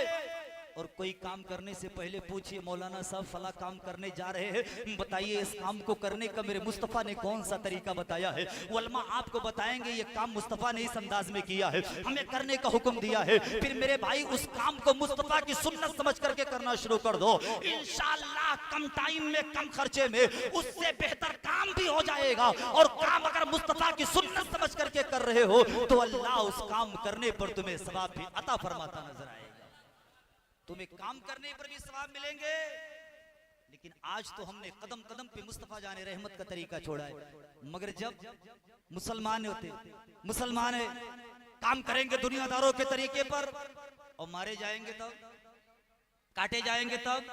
और कोई काम करने से पहले पूछिए मौलाना साहब फला काम करने जा रहे हैं, बताइए इस काम को करने का मेरे मुस्तफा ने कौन सा तरीका बताया है। उलमा आपको बताएंगे ये काम मुस्तफा ने इस अंदाज में किया है, हमें करने का हुक्म दिया है। फिर मेरे भाई उस काम को मुस्तफा की सुन्नत समझ करके करना शुरू कर दो, इंशाअल्लाह कम टाइम में कम खर्चे में उससे बेहतर काम भी हो जाएगा। और काम अगर मुस्तफा की सुन्नत समझ करके कर रहे हो तो अल्लाह उस काम करने पर तुम्हें सवाब भी अता फरमाता नजर आएगा, तुम्हें काम करने पर भी सवाब मिलेंगे। लेकिन आज तो हमने कदम कदम पे मुस्तफा जाने रहमत का तरीका छोड़ा है। मगर जब मुसलमान होते, मुसलमान है काम करेंगे दुनियादारों के तरीके पर और मारे जाएंगे तब, काटे जाएंगे तब,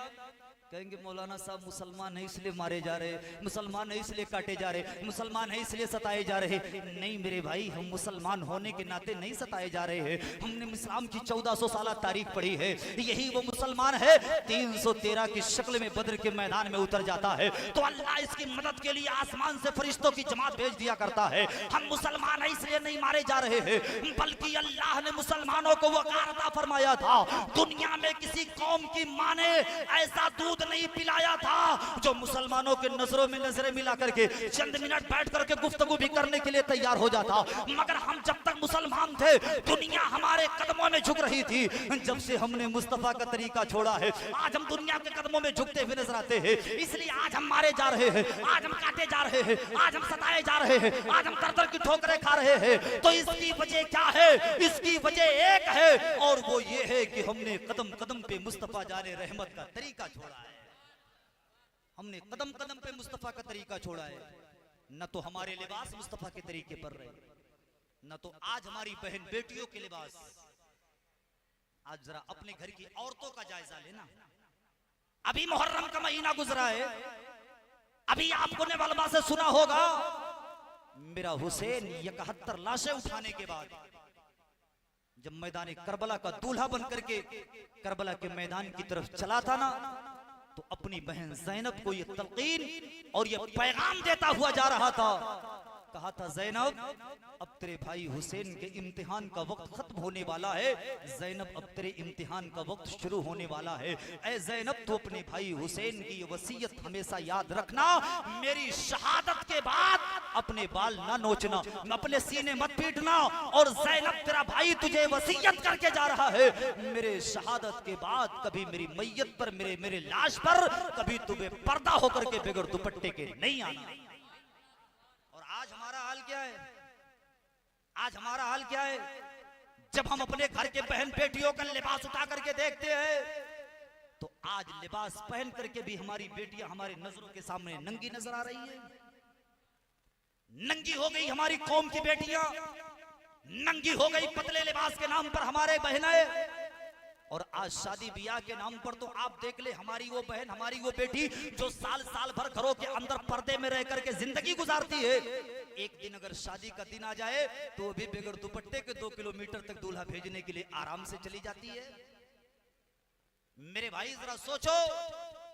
कहेंगे मौलाना साहब मुसलमान है इसलिए मारे जा रहे, मुसलमान है इसलिए काटे जा रहे, मुसलमान है इसलिए सताए जा रहे। नहीं मेरे भाई, हम मुसलमान होने के नाते नहीं सताए जा रहे हैं। हमने इस्लाम की 1400 साल तारीख पढ़ी है। यही वो मुसलमान है 313 की शक्ल में बद्र के मैदान में उतर जाता है तो अल्लाह इसकी मदद के लिए आसमान से फरिश्तों की जमात भेज दिया करता है। हम मुसलमान है इसलिए नहीं मारे जा रहे हैं, बल्कि अल्लाह ने मुसलमानों को वक़ार अता फरमाया था। दुनिया में किसी कौम की मां ने ऐसा दूध नहीं पिलाया था जो मुसलमानों के नजरों में नजरें मिला करके चंद मिनट बैठ करके गुफ्तगू भी करने के लिए तैयार हो जाता। मगर हम जब तक मुसलमान थे दुनिया हमारे कदमों में झुक रही थी। जब से हमने मुस्तफा का तरीका छोड़ा है आज हम दुनिया के कदमों में झुकते हुए नजर आते हैं। इसलिए आज हम मारे जा रहे हैं, आज हम काटे जा रहे हैं, आज हम सताए जा रहे हैं, आज हम दर दर की ठोकरें खा रहे हैं। तो इसकी वजह क्या है? इसकी वजह एक है और वो ये है कि हमने कदम कदम पे मुस्तफा जाने रहमत का तरीका छोड़ा है। हमने कदम कदम पे मुस्तफा का तरीका छोड़ा है। न तो हमारे लिबास मुस्तफा के तरीके पर रहे, न तो आज हमारी बहन बेटियों के लिबास। आज जरा अपने घर की औरतों का जायजा लेना। अभी मुहर्रम का महीना गुजरा है, अभी आपको ने वलमा से सुना होगा मेरा हुसैन 71 लाशें उठाने के बाद जब मैदान करबला का दूल्हा बनकर के करबला के मैदान की तरफ चला था ना, तो अपनी बहन ज़ैनब को ये तलकीन और ये पैगाम देता हुआ जा रहा था। कहा था ज़ैनब अब तेरे भाई हुसैन के इम्तिहान का वक्त खत्म होने वाला है, ज़ैनब अब तेरे इम्तिहान का वक्त शुरू होने वाला है। ऐ ज़ैनब तो अपने भाई हुसैन की वसीयत हमेशा याद रखना, मेरी शहादत के बाद अपने बाल ना नोचना, अपने सीने मत पीटना। और ज़ैनब तेरा भाई तुझे वसीयत करके जा रहा है, मेरे शहादत के बाद कभी मेरी मैयत पर मेरे लाश पर कभी तुम्हें पर्दा होकर के बगैर दुपट्टे के नहीं आना। आज हमारा हाल क्या है? आज हमारा हाल क्या है? जब हम अपने घर के बहन बेटियों का लिबास उठा करके देखते हैं तो आज लिबास पहन करके भी हमारी बेटियां हमारे नजरों के सामने नंगी नजर आ रही है। नंगी हो गई हमारी कौम की बेटियां, नंगी हो गई पतले लिबास के नाम पर हमारे बहनें। और आज शादी ब्याह के नाम पर तो आप देख ले हमारी वो बहन, हमारी वो बेटी जो साल साल भर घरों के अंदर पर्दे में रह करके जिंदगी गुजारती है, एक दिन अगर शादी का दिन आ जाए तो वो भी बगैर दुपट्टे के 2 किलोमीटर तक दूल्हा भेजने के लिए आराम से चली जाती है। मेरे भाई जरा सोचो,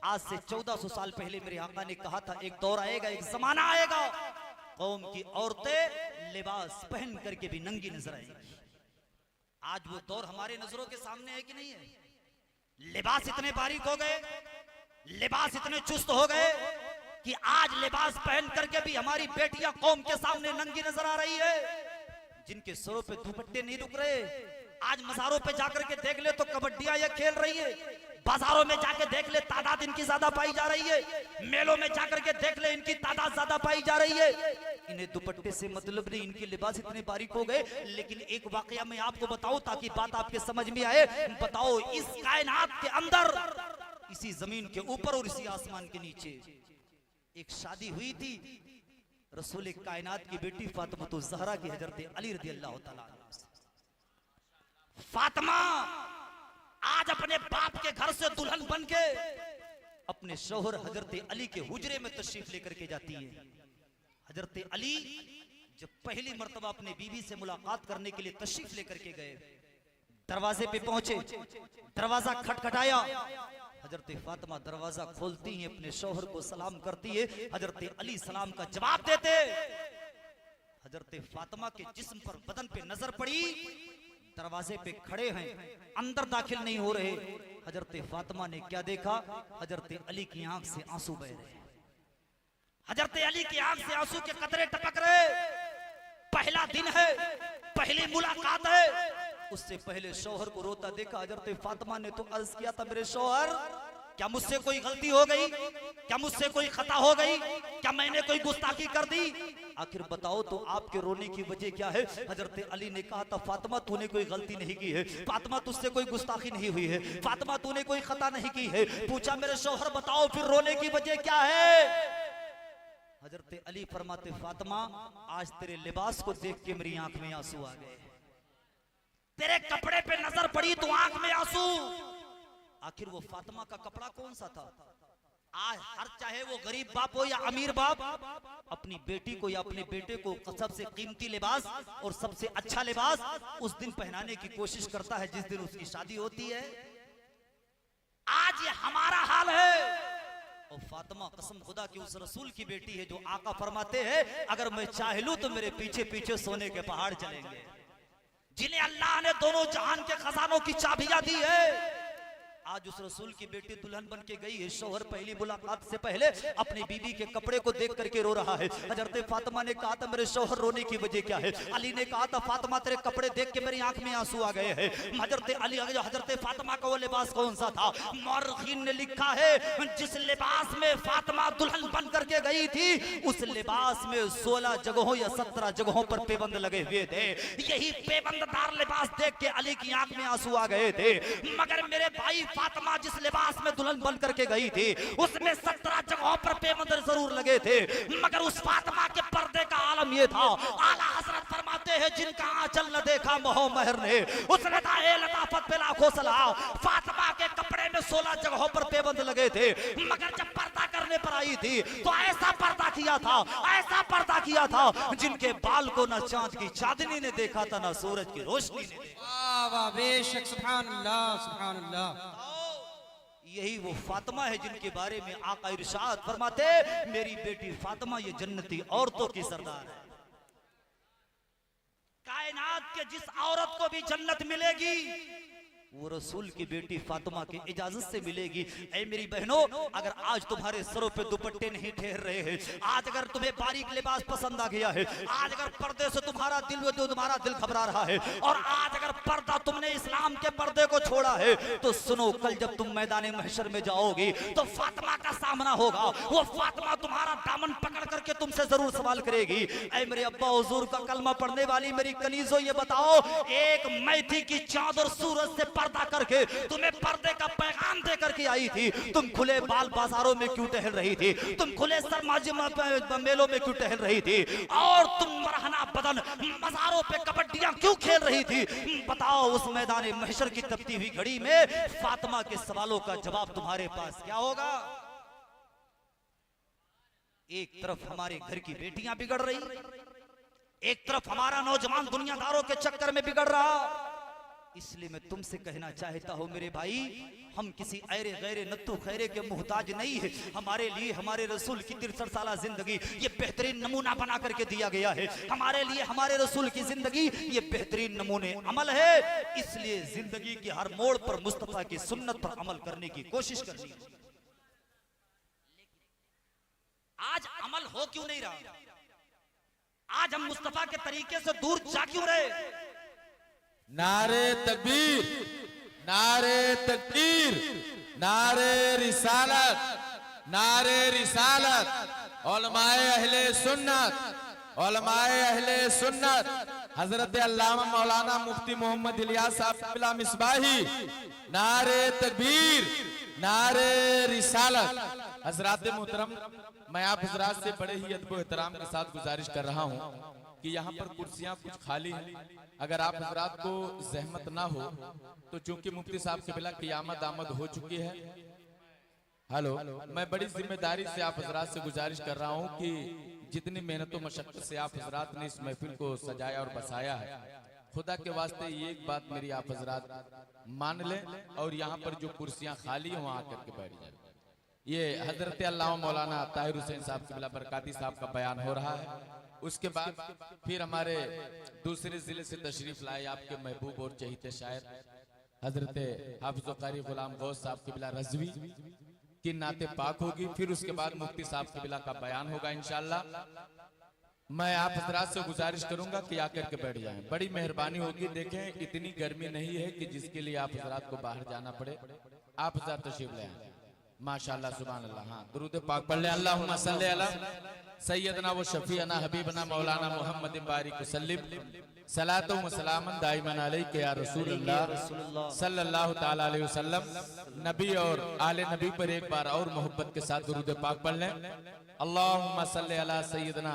आज से 1400 साल पहले मेरे आका ने कहा था एक दौर आएगा, एक जमाना आएगा, कौम की औरतें लिबास पहन करके भी नंगी नजर आएंगी। आज वो दौर हमारे नजरों के सामने है कि नहीं है? लिबास इतने बारीक हो गए, लिबास इतने चुस्त हो गए कि आज लिबास पहन करके भी हमारी बेटियां कौम के सामने नंगी नजर आ रही है। जिनके सरों पे दुपट्टे नहीं रुक रहे, आज मज़ारों पे जाकर के देख ले तो कबड्डियां ये खेल रही है, बाजारों में जाके देख ले तादाद इनकी ज्यादा पाई जा रही है, मेलों में जाकर के देख ले इनकी तादाद ज्यादा पाई जा रही है। इन्हें दुपट्टे से मतलब नहीं, इनके लिबास इतने बारीक हो गए। लेकिन एक वाकया मैं आपको बताऊं ताकि बात आपके समझ में आए। बताओ इस कायनात के अंदर, इसी जमीन के ऊपर और इसी आसमान के नीचे एक शादी हुई थी रसूल कायनात की बेटी फातिमा तो ज़हरा की हजरत अली रज़ियल्लाहु ताला अन्हा। फातिमा आज अपने बाप के घर से दुल्हन बन के अपने शौहर हजरत अली के हुजरे में तशरीफ लेकर के जाती है। हजरत अली जब पहली मर्तबा अपने बीवी से मुलाकात करने के लिए तशरीफ लेकर के गए, दरवाजे पे पहुंचे, दरवाजा खटखटाया, हजरत फातिमा दरवाजा खोलती हैं, अपने शौहर को सलाम करती है, हजरत अली सलाम का जवाब देते। हजरत फातिमा के जिस्म पर, बदन पे नजर पड़ी, दरवाजे पे खड़े हैं, अंदर दाखिल नहीं हो रहे। हजरत फातिमा ने क्या देखा? हजरत अली की आंख से आंसू बह रहे, हजरत अली की आंख से आंसू के कतरे टपक रहे। पहला दिन है, पहली मुलाकात है, उससे पहले शौहर को रोता देखा। हजरत फातिमा ने तो अर्ज किया था, मेरे शौहर क्या मुझसे कोई गलती हो गई? क्या मुझसे कोई खता हो गई? क्या मैंने कोई गुस्ताखी कर दी? आखिर बताओ तो आपके रोने की वजह क्या है? हजरत अली ने कहा था, फातिमा तूने कोई गलती नहीं की है, फातिमा तुझसे कोई गुस्ताखी नहीं हुई है, फातिमा तूने कोई खता नहीं की है। पूछा मेरे शौहर बताओ फिर रोने की वजह क्या है? हजरत अली फरमाते, फातिमा आज तेरे लिबास को देख के मेरी आंख में आंसू आ गए, तेरे कपड़े पे नजर पड़ी तो आंख में आंसू। आखिर वो फातिमा का कपड़ा कौन सा था? आज हर चाहे वो गरीब बाप हो या अमीर बाप, अपनी बेटी को या अपने बेटे को सबसे कीमती लिबास और सबसे अच्छा लिबास उस दिन पहनाने की कोशिश करता है जिस दिन उसकी शादी होती है। आज ये हमारा हाल है। और फातिमा कसम खुदा की उस रसूल की बेटी है जो आका फरमाते हैं अगर मैं चाह लूं तो मेरे पीछे पीछे सोने के पहाड़ चलेंगे, जिन्हें अल्लाह ने दोनों जहान के खजानों की चाबियां दी है। आज उस रसूल की बेटी दुल्हन बन के गई है। शौहर पहली मुलाकात से पहले अपनी बीबी के कपड़े को देख करके रो रहा है। हजरत फातिमा ने कहा था मेरे शौहर रोने की वजह क्या है? अली ने कहा था फातिमा तेरे कपड़े देख के मेरी आंख में आंसू आ गए हैं। हजरत फातिमा का वो लिबास कौन सा था? मौरखीन ने लिखा है जिस लिबास में फातिमा दुल्हन बन करके गई थी उस लिबास में 16 जगहों या 17 जगहों पर पेबंद लगे हुए थे। यही पेबंददार लिबास देख के अली की आंख में आंसू आ गए थे। मगर मेरे भाई फातिमा जिस लिबास में दुल्हन बन करके गई थी उसमें 17 जगहों पर पेबंद जरूर लगे थे, मगर उस फातिमा के पर्दे का आलम ये था। आला हजरत फरमाते हैं जिनका आंचल न देखा मोह महर ने उसने लताफत पे लाखों सलाह। फातिमा के कपड़े में 16 जगहों पर पेबंद लगे थे, मगर जब पर्दा करने पर आई थी तो ऐसा पर्दा किया था, ऐसा पर्दा किया था जिनके बाल को न चांद की चांदनी ने देखा था न सूरज की रोशनी ने देखा। वाह बेशक सुभान अल्लाह सुभान अल्लाह। यही वो फातिमा है जिनके बारे में आका इरशाद फरमाते मेरी बेटी फातिमा ये जन्नती औरतों की सरदार है। कायनात के जिस औरत को भी जन्नत मिलेगी वो रसूल की बेटी फातिमा की इजाजत से मिलेगी। ऐ मेरी बहनों, अगर आज तुम्हारे सरों पे दुपट्टे नहीं ठहर रहे हैं, आज अगर तुम्हें बारीक लिबास पसंद आ गया है, आज अगर पर्दे से तुम्हारा दिल घबरा रहा है और आज अगर पर्दा तुमने इस्लाम के पर्दे को छोड़ा है तो सुनो कल जब तुम मैदान महशर में जाओगी तो फातिमा का सामना होगा। वो फातिमा तुम्हारा दामन पकड़ करके तुमसे जरूर सवाल करेगी। ऐ मेरे अब्बा हुजूर का कलमा पढ़ने वाली मेरी कनीजों ये बताओ एक मैथी की चादर सूरज से पर्दा करके तुम्हें पर्दे का पैगाम दे करके आई थी, तुम खुले बाल बाजारों में क्यों टहल रही थी? तुम खुले सरमाजी मेलों में क्यों टहल रही थी? और तुम मरहना बदन मजारों पे कबड्डियां क्यों खेल रही थी? बताओ उस मैदान महशर की तपती हुई घड़ी में फातिमा के सवालों का जवाब तुम्हारे पास क्या होगा? एक तरफ हमारे घर की बेटियां बिगड़ रही, एक तरफ हमारा नौजवान दुनियादारों के चक्कर में बिगड़ रहा। इसलिए मैं तुमसे कहना चाहता हूं मेरे भाई, हम किसी ऐरे गैरे नत्थु खैरे के मुहताज नहीं है। हमारे लिए हमारे रसूल की 63 साल जिंदगी ये बेहतरीन नमूना बना करके दिया गया है। हमारे लिए हमारे रसूल की जिंदगी ये बेहतरीन नमूने अमल है। इसलिए जिंदगी के हर मोड़ पर मुस्तफा की सुन्नत पर अमल करने की कोशिश करनी है। आज अमल हो क्यों नहीं रहा? आज हम मुस्तफा के तरीके से दूर जा क्यों रहे? नारे तकबीर, नारे तकबीर, नारे रिसालत, नारे रिसालत, उलमाए अहले सुन्नत, उलमाए अहले सुन्नत, हजरत अल्लामा मौलाना मुफ्ती मोहम्मद इलियास साहब बिला मिसबाही, नारे तकबीर, नारे रिसालत। हजरात मोहतरम, मैं आप हजरात से बड़े ही अदब एहतराम के साथ गुजारिश कर रहा हूँ कि यहाँ पर कुर्सियाँ कुछ खाली हैं। अगर आप हजरात को जहमत ना हो तो चूंकि मुफ्ती साहब के बिला क़ियामत आमद हो चुकी है, हेलो, मैं बड़ी जिम्मेदारी से आप हजरात से गुजारिश कर रहा हूँ कि जितनी मेहनत और मशक्कत से आप हजरात ने इस महफिल को सजाया और बसाया है, खुदा के वास्ते ये एक बात मेरी आप हजरात मान लें और यहाँ पर जो कुर्सियाँ खाली हैं वहाँ आकर के बैठ जाए। ये हजरत अल्लामा मौलाना ताहिर हुसैन साहब के बिला बरकाती साहब का बयान हो रहा है। उसके बाद फिर हमारे दूसरे जिले से तशरीफ लाए आपके महबूब और चहीते शायर हजरत हाफिज कारी गुलाम गौस साहब के बिला रजवी की नाते पाक होगी। फिर उसके बाद मुफ्ती साहब के बिला का बयान होगा इंशाअल्लाह। मैं आप हजरात से गुजारिश करूंगा कि आकर के बैठ जाएं, बड़ी मेहरबानी होगी। देखें इतनी गर्मी नहीं है कि जिसके लिए आप हजरात को बाहर जाना पड़े। आप हजरात तशरीफ ले आए, माशाअल्लाह सुभान अल्लाह। हाँ, दुरूद पाक पढ़ ले। अल्लाहुम्मा सल्ली अला सैयदना व शफीअना हबीबना मौलाना मोहम्मद बारिक वसल्लिम सलातो व सलामन दाइमन अलैका या रसूल अल्लाह सल्लल्लाहु तआला अलैहि वसल्लम। नबी और आले नबी पर एक बार और मोहब्बत के साथ दुरूद पाक पढ़ लें। अल्लाहुम्मा सल्ली अला सैयदना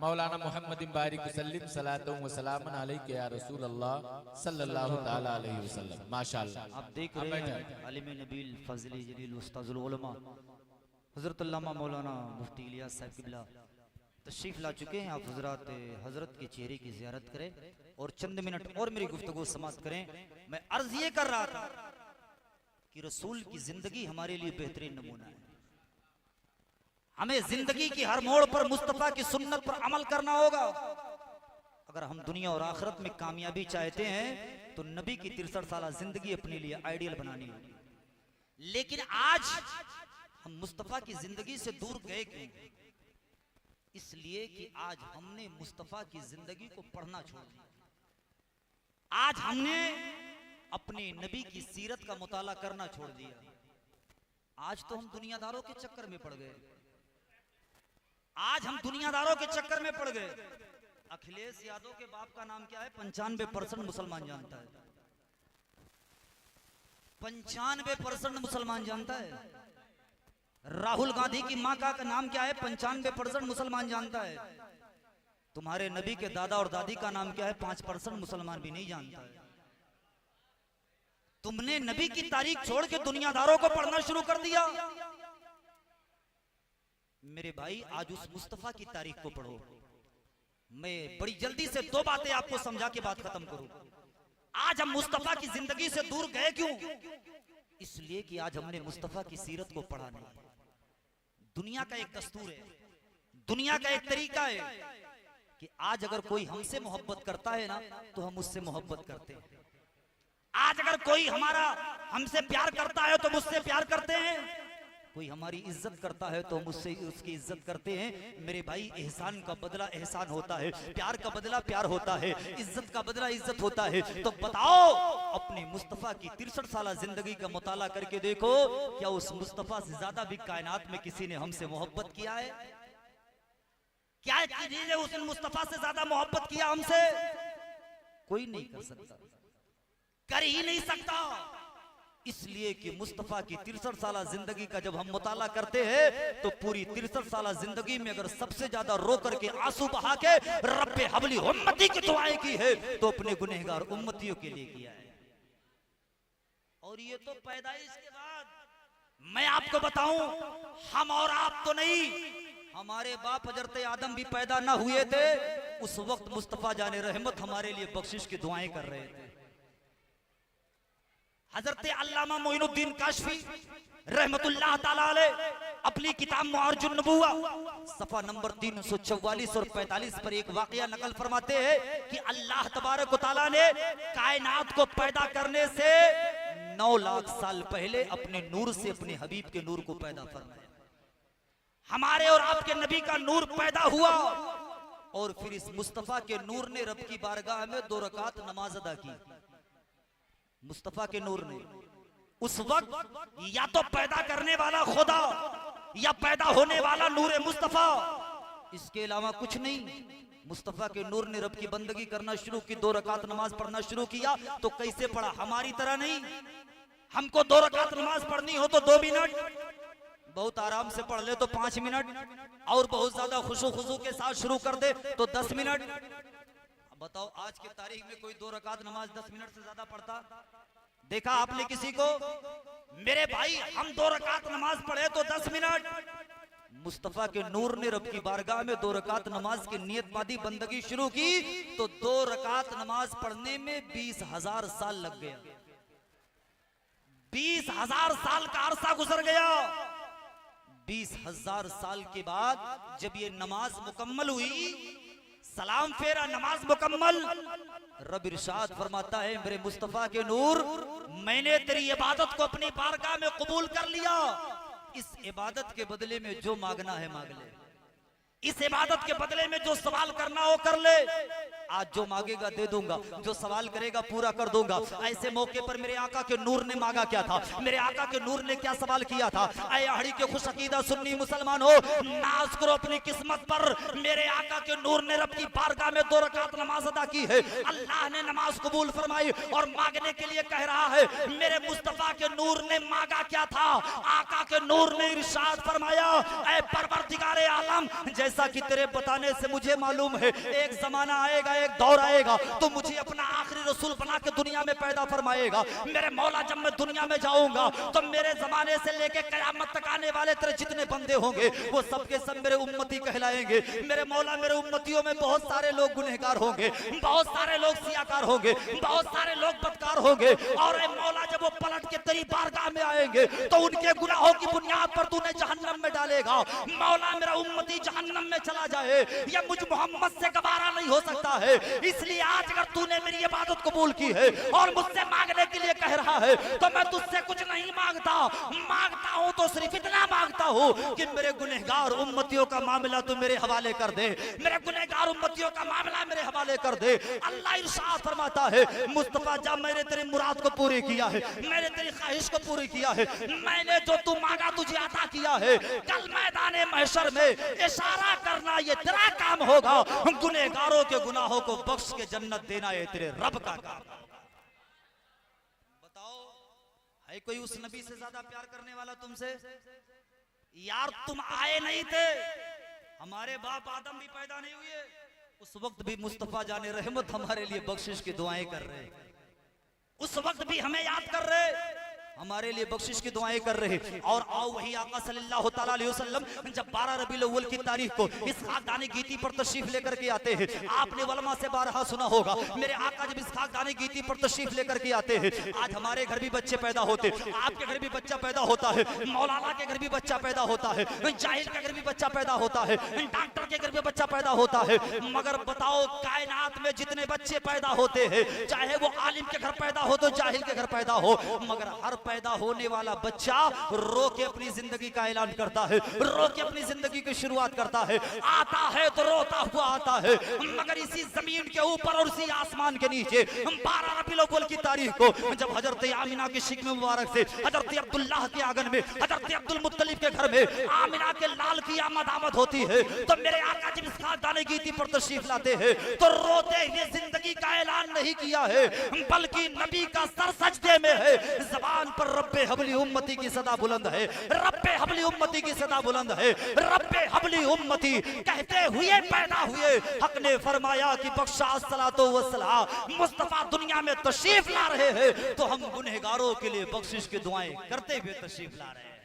मौलाना मोहम्मद बारिक वसल्लिम सलातो व सलामन अलैका या रसूल अल्लाह सल्लल्लाहु तआला अलैहि वसल्लम। माशाअल्लाह। आप देख रहे हैं आलिम नबील फजली जलील उस्ताजुल उलमा हज़रत अल्लामा मौलाना मुफ्ती इलियास साहब किबला तशरीफ ला चुके हैं। आप हजरात हजरत के चेहरे की ज़ियारत करें और चंद मिनट और मेरी गुफ्तगू समाप्त करें। मैं अर्ज ये कर रहा था कि रसूल की जिंदगी हमारे लिए बेहतरीन नमूना है। हमें जिंदगी की हर मोड़ पर मुस्तफा की सुन्नत पर अमल करना होगा। अगर हम दुनिया और आखिरत में कामयाबी चाहते हैं तो नबी की 63 साल जिंदगी अपने लिए आइडियल बनानी होगी। लेकिन आज हम मुस्तफा की जिंदगी से दूर गए क्यों? इसलिए कि आज हमने मुस्तफा की जिंदगी को पढ़ना छोड़ दिया। आज हमने अपने नबी की सीरत का मुताला करना छोड़ दिया। आज तो हम दुनियादारों के चक्कर में पड़ गए। आज हम दुनियादारों के चक्कर में पड़ गए। अखिलेश यादव के बाप का नाम क्या है? 95% मुसलमान जानता है। 95% मुसलमान जानता है। राहुल गांधी की मां का नाम क्या है? 95% मुसलमान जानता है। तुम्हारे नबी के दादा और दादी का नाम क्या है? 5% मुसलमान भी नहीं जानता है। तुमने नबी की तारीख छोड़ के दुनियादारों को पढ़ना शुरू कर दिया। मेरे भाई, आज उस मुस्तफा की तारीख को पढ़ो। मैं बड़ी जल्दी से दो बातें आपको समझा के बात खत्म करूं। आज हम मुस्तफा की जिंदगी से दूर गए क्यों? इसलिए कि आज हमने मुस्तफा की सीरत को पढ़ा नहीं। दुनिया का एक दस्तूर है, दुनिया का एक तरीका है कि आज अगर कोई हमसे मोहब्बत करता है ना तो हम उससे मोहब्बत करते हैं। आज अगर कोई हमसे प्यार करता है तो मुझसे प्यार करते हैं। कोई हमारी इज्जत करता है तो हम उससे उसकी इज्जत करते हैं। मेरे भाई, एहसान का बदला एहसान होता है, प्यार का बदला प्यार होता है, इज्जत का बदला इज्जत होता है। तो बताओ, अपने मुस्तफा की 63 साल जिंदगी का मुताला करके देखो, क्या उस मुस्तफा से ज्यादा भी कायनात में किसी ने हमसे मोहब्बत किया है? क्या किसी ने उस मुस्तफा से ज्यादा मोहब्बत किया हमसे? कोई नहीं कर सकता, कर ही नहीं सकता। इसलिए कि मुस्तफा की 63 साल जिंदगी का जब हम मुताला करते हैं तो पूरी 63 साल जिंदगी में अगर सबसे ज्यादा रो करके आंसू बहा के रब्बे हबली उम्मती की दुआएं की है तो अपने गुनहगार उम्मतियों के लिए किया है। और ये तो पैदाइश के बाद, मैं आपको बताऊं, हम और आप तो नहीं, हमारे बाप हजरत आदम भी पैदा ना हुए थे उस वक्त मुस्तफा जाने रहमत हमारे लिए बख्शिश की दुआएं कर रहे थे। हजरत अल्लामा मोइनुद्दीन काशफी रहमतुल्लाह ताला अलैह अपनी किताब मुआरजुन नबुव्वा सफा नंबर 344 और 45 पर एक वाकया नकल फरमाते हैं कि अल्लाह तबारक व तआला ने कायनात को पैदा करने से 9 लाख साल पहले अपने नूर से अपने हबीब के नूर को पैदा फरमाया। हमारे और आपके नबी का नूर पैदा हुआ और फिर इस मुस्तफा के नूर ने रब की बारगाह में 2 रकात नमाज अदा की। मुस्तफा के नूर ने उस वक्त या तो पैदा करने वाला खुदा या पैदा होने वाला नूर मुस्तफा, इसके अलावा कुछ नहीं। मुस्तफा के नूर ने रब की बंदगी करना शुरू की, 2 रकात नमाज पढ़ना शुरू किया। तो कैसे पढ़ा? हमारी तरह नहीं। हमको 2 रकात नमाज पढ़नी हो तो 2 मिनट, बहुत आराम से पढ़ ले तो 5 मिनट, और बहुत ज्यादा खुशू के साथ शुरू कर दे तो 10 मिनट। बताओ, आज की तारीख में कोई 2 रकात नमाज 10 मिनट से ज्यादा पढ़ता देखा आपने किसी को? मेरे भाई, हम 2 रकात नमाज पढ़े तो 10 मिनट। मुस्तफा के नूर ने रब की बारगाह में 2 रकात नमाज की नियत मादी बंदगी शुरू की तो 2 रकात नमाज पढ़ने में 20,000 साल लग गया। 20,000 साल का अरसा गुजर गया। 20,000 साल के बाद जब ये नमाज मुकम्मल हुई, सलाम फेरा, नमाज मुकम्मल, रब इरशाद फरमाता है, मेरे मुस्तफा के नूर, मैंने तेरी इबादत को अपनी बारगाह में कबूल कर लिया। इस इबादत के बदले में जो मांगना है मांग ले, इस इबादत के बदले में जो सवाल करना हो कर ले। आज जो मांगेगा दे दूंगा, जो सवाल करेगा पूरा कर दूंगा। ऐसे मौके पर मेरे आका के नूर ने मांगा क्या था? मेरे आका के नूर ने क्या सवाल किया था? ऐ अहड़ी के खुश अकीदा सुन्नी मुसलमान हो, नाज करो अपनी किस्मत पर। मेरे आका के नूर ने रब की बारगाह में 2 रकात नमाज अदा की है। अल्लाह ने नमाज कबूल फरमाई और मांगने के लिए कह रहा है। मेरे मुस्तफा के नूर ने मांगा क्या था? आका के नूर ने इरशाद फरमाया, ऐ परवरदिगारे आलम, जैसा कि तेरे बताने से मुझे मालूम है एक जमाना आएगा, एक दौर आएगा तो मुझे अपना आखिरी रसूल बना के दुनिया में पैदा फरमाएगा। मेरे मौला जब मैं दुनिया में जाऊंगा तो मेरे जमाने से लेके कयामत तक आने वाले तेरे जितने बंदे होंगे वो सबके सब मेरे उम्मती कहलाएंगे। मेरे मौला मेरे उम्मतियों में बहुत सारे लोग गुनहगार होंगे, बहुत सारे लोग सियाकार होंगे, बहुत सारे लोग बदकार होंगे। और मौला जब वो पलट के तेरी बारगाह में आएंगे तो उनके गुनाहों की बुनियाद पर तूने जहन्नम में डालेगा। मौला मेरा उम्मती जहन्नम में चला जाए ये मुझ मोहम्मद से गवारा नहीं हो सकता है। इसलिए आज अगर तूने मेरी इबादत कबूल की है और मुझसे मांगने के लिए कह रहा है तो मैं तुझसे कुछ नहीं मांगता हूं तो सिर्फ इतना मांगता हूं कि मेरे गुनहगार उम्मतियों का मामला तू मेरे हवाले कर दे, मेरे गुनहगार उम्मतियों का मामला मेरे हवाले कर दे। अल्लाह इरशाद फरमाता है मुस्तफा जा मैंने तेरी मुराद को पूरी किया है, मैंने तेरी ख्वाहिश को पूरी किया है, मैंने जो तू मांगा तुझे अता किया है। कल मैदाने महशर में इशारा करना ये तेरा काम होगा, गुनहगारों के गुनाहों को बख्श के जन्नत देना ये तेरे रब का काम। बताओ है कोई उस नबी से ज्यादा प्यार करने वाला तुमसे? यार तुम आए नहीं थे, हमारे बाप आदम भी पैदा नहीं हुए, उस वक्त भी मुस्तफा जाने रहमत हमारे लिए बख्शिश की दुआएं कर रहे, उस वक्त भी हमें याद कर रहे, हमारे लिए बख्शिश की दुआएं कर रहे। और आओ वही आका सल्लल्लाहु ताला अलैहि वसल्लम जब 12 रबीउल अव्वल की तारीख को इस खाकदानी गीती पर तशरीफ लेकर के आते हैं, आपने वलमा से बारहा सुना होगा, मेरे आका जब इस खाकदानी गीती पर तशरीफ लेकर के आते हैं, आज हमारे घर भी बच्चे पैदा होते, आपके घर भी बच्चा पैदा होता है, मौलाना के घर भी बच्चा पैदा होता है, जाहिल के घर भी बच्चा पैदा होता है, डॉक्टर के घर भी बच्चा पैदा होता है। मगर बताओ कायनात में जितने बच्चे पैदा होते हैं, चाहे वो आलिम के घर पैदा हो तो जाहिल के घर पैदा हो, मगर हर पैदा होने वाला बच्चा रो के अपनी जिंदगी का ऐलान करता है, रो के अपनी जिंदगी की शुरुआत करता है। आता है तो रोता हुआ आता है, मगर इसी जमीन के ऊपर और इसी आसमान के नीचे 12 रबीउल अव्वल की तारीख को जब हजरत आमिना की शिकम मुबारक से हजरत अब्दुल्लाह के आंगन में, हजरत अब्दुल मुत्तलिब के घर में आमिना के लाल की आमद होती है, तो मेरे आका जब इस खानदानी गीती पर तशरीफ लाते हैं तो रोते हुए जिंदगी का ऐलान नहीं किया है, बल्कि नबी का सर सजदे में है, जबान पर रब्बे हबली उम्मती की सदा बुलंद है, रब्बे हबली उम्मती की सदा बुलंद है, रब्बे हबली उम्मती कहते हुए पैदा हुए। हक ने फरमाया कि बख्शा अस्सलातो वस्सलाम, मुस्तफा दुनिया में तशरीफ ला रहे हैं तो हम गुनहगारों के लिए बख्शिश की दुआएं करते हुए तशरीफ ला रहे हैं।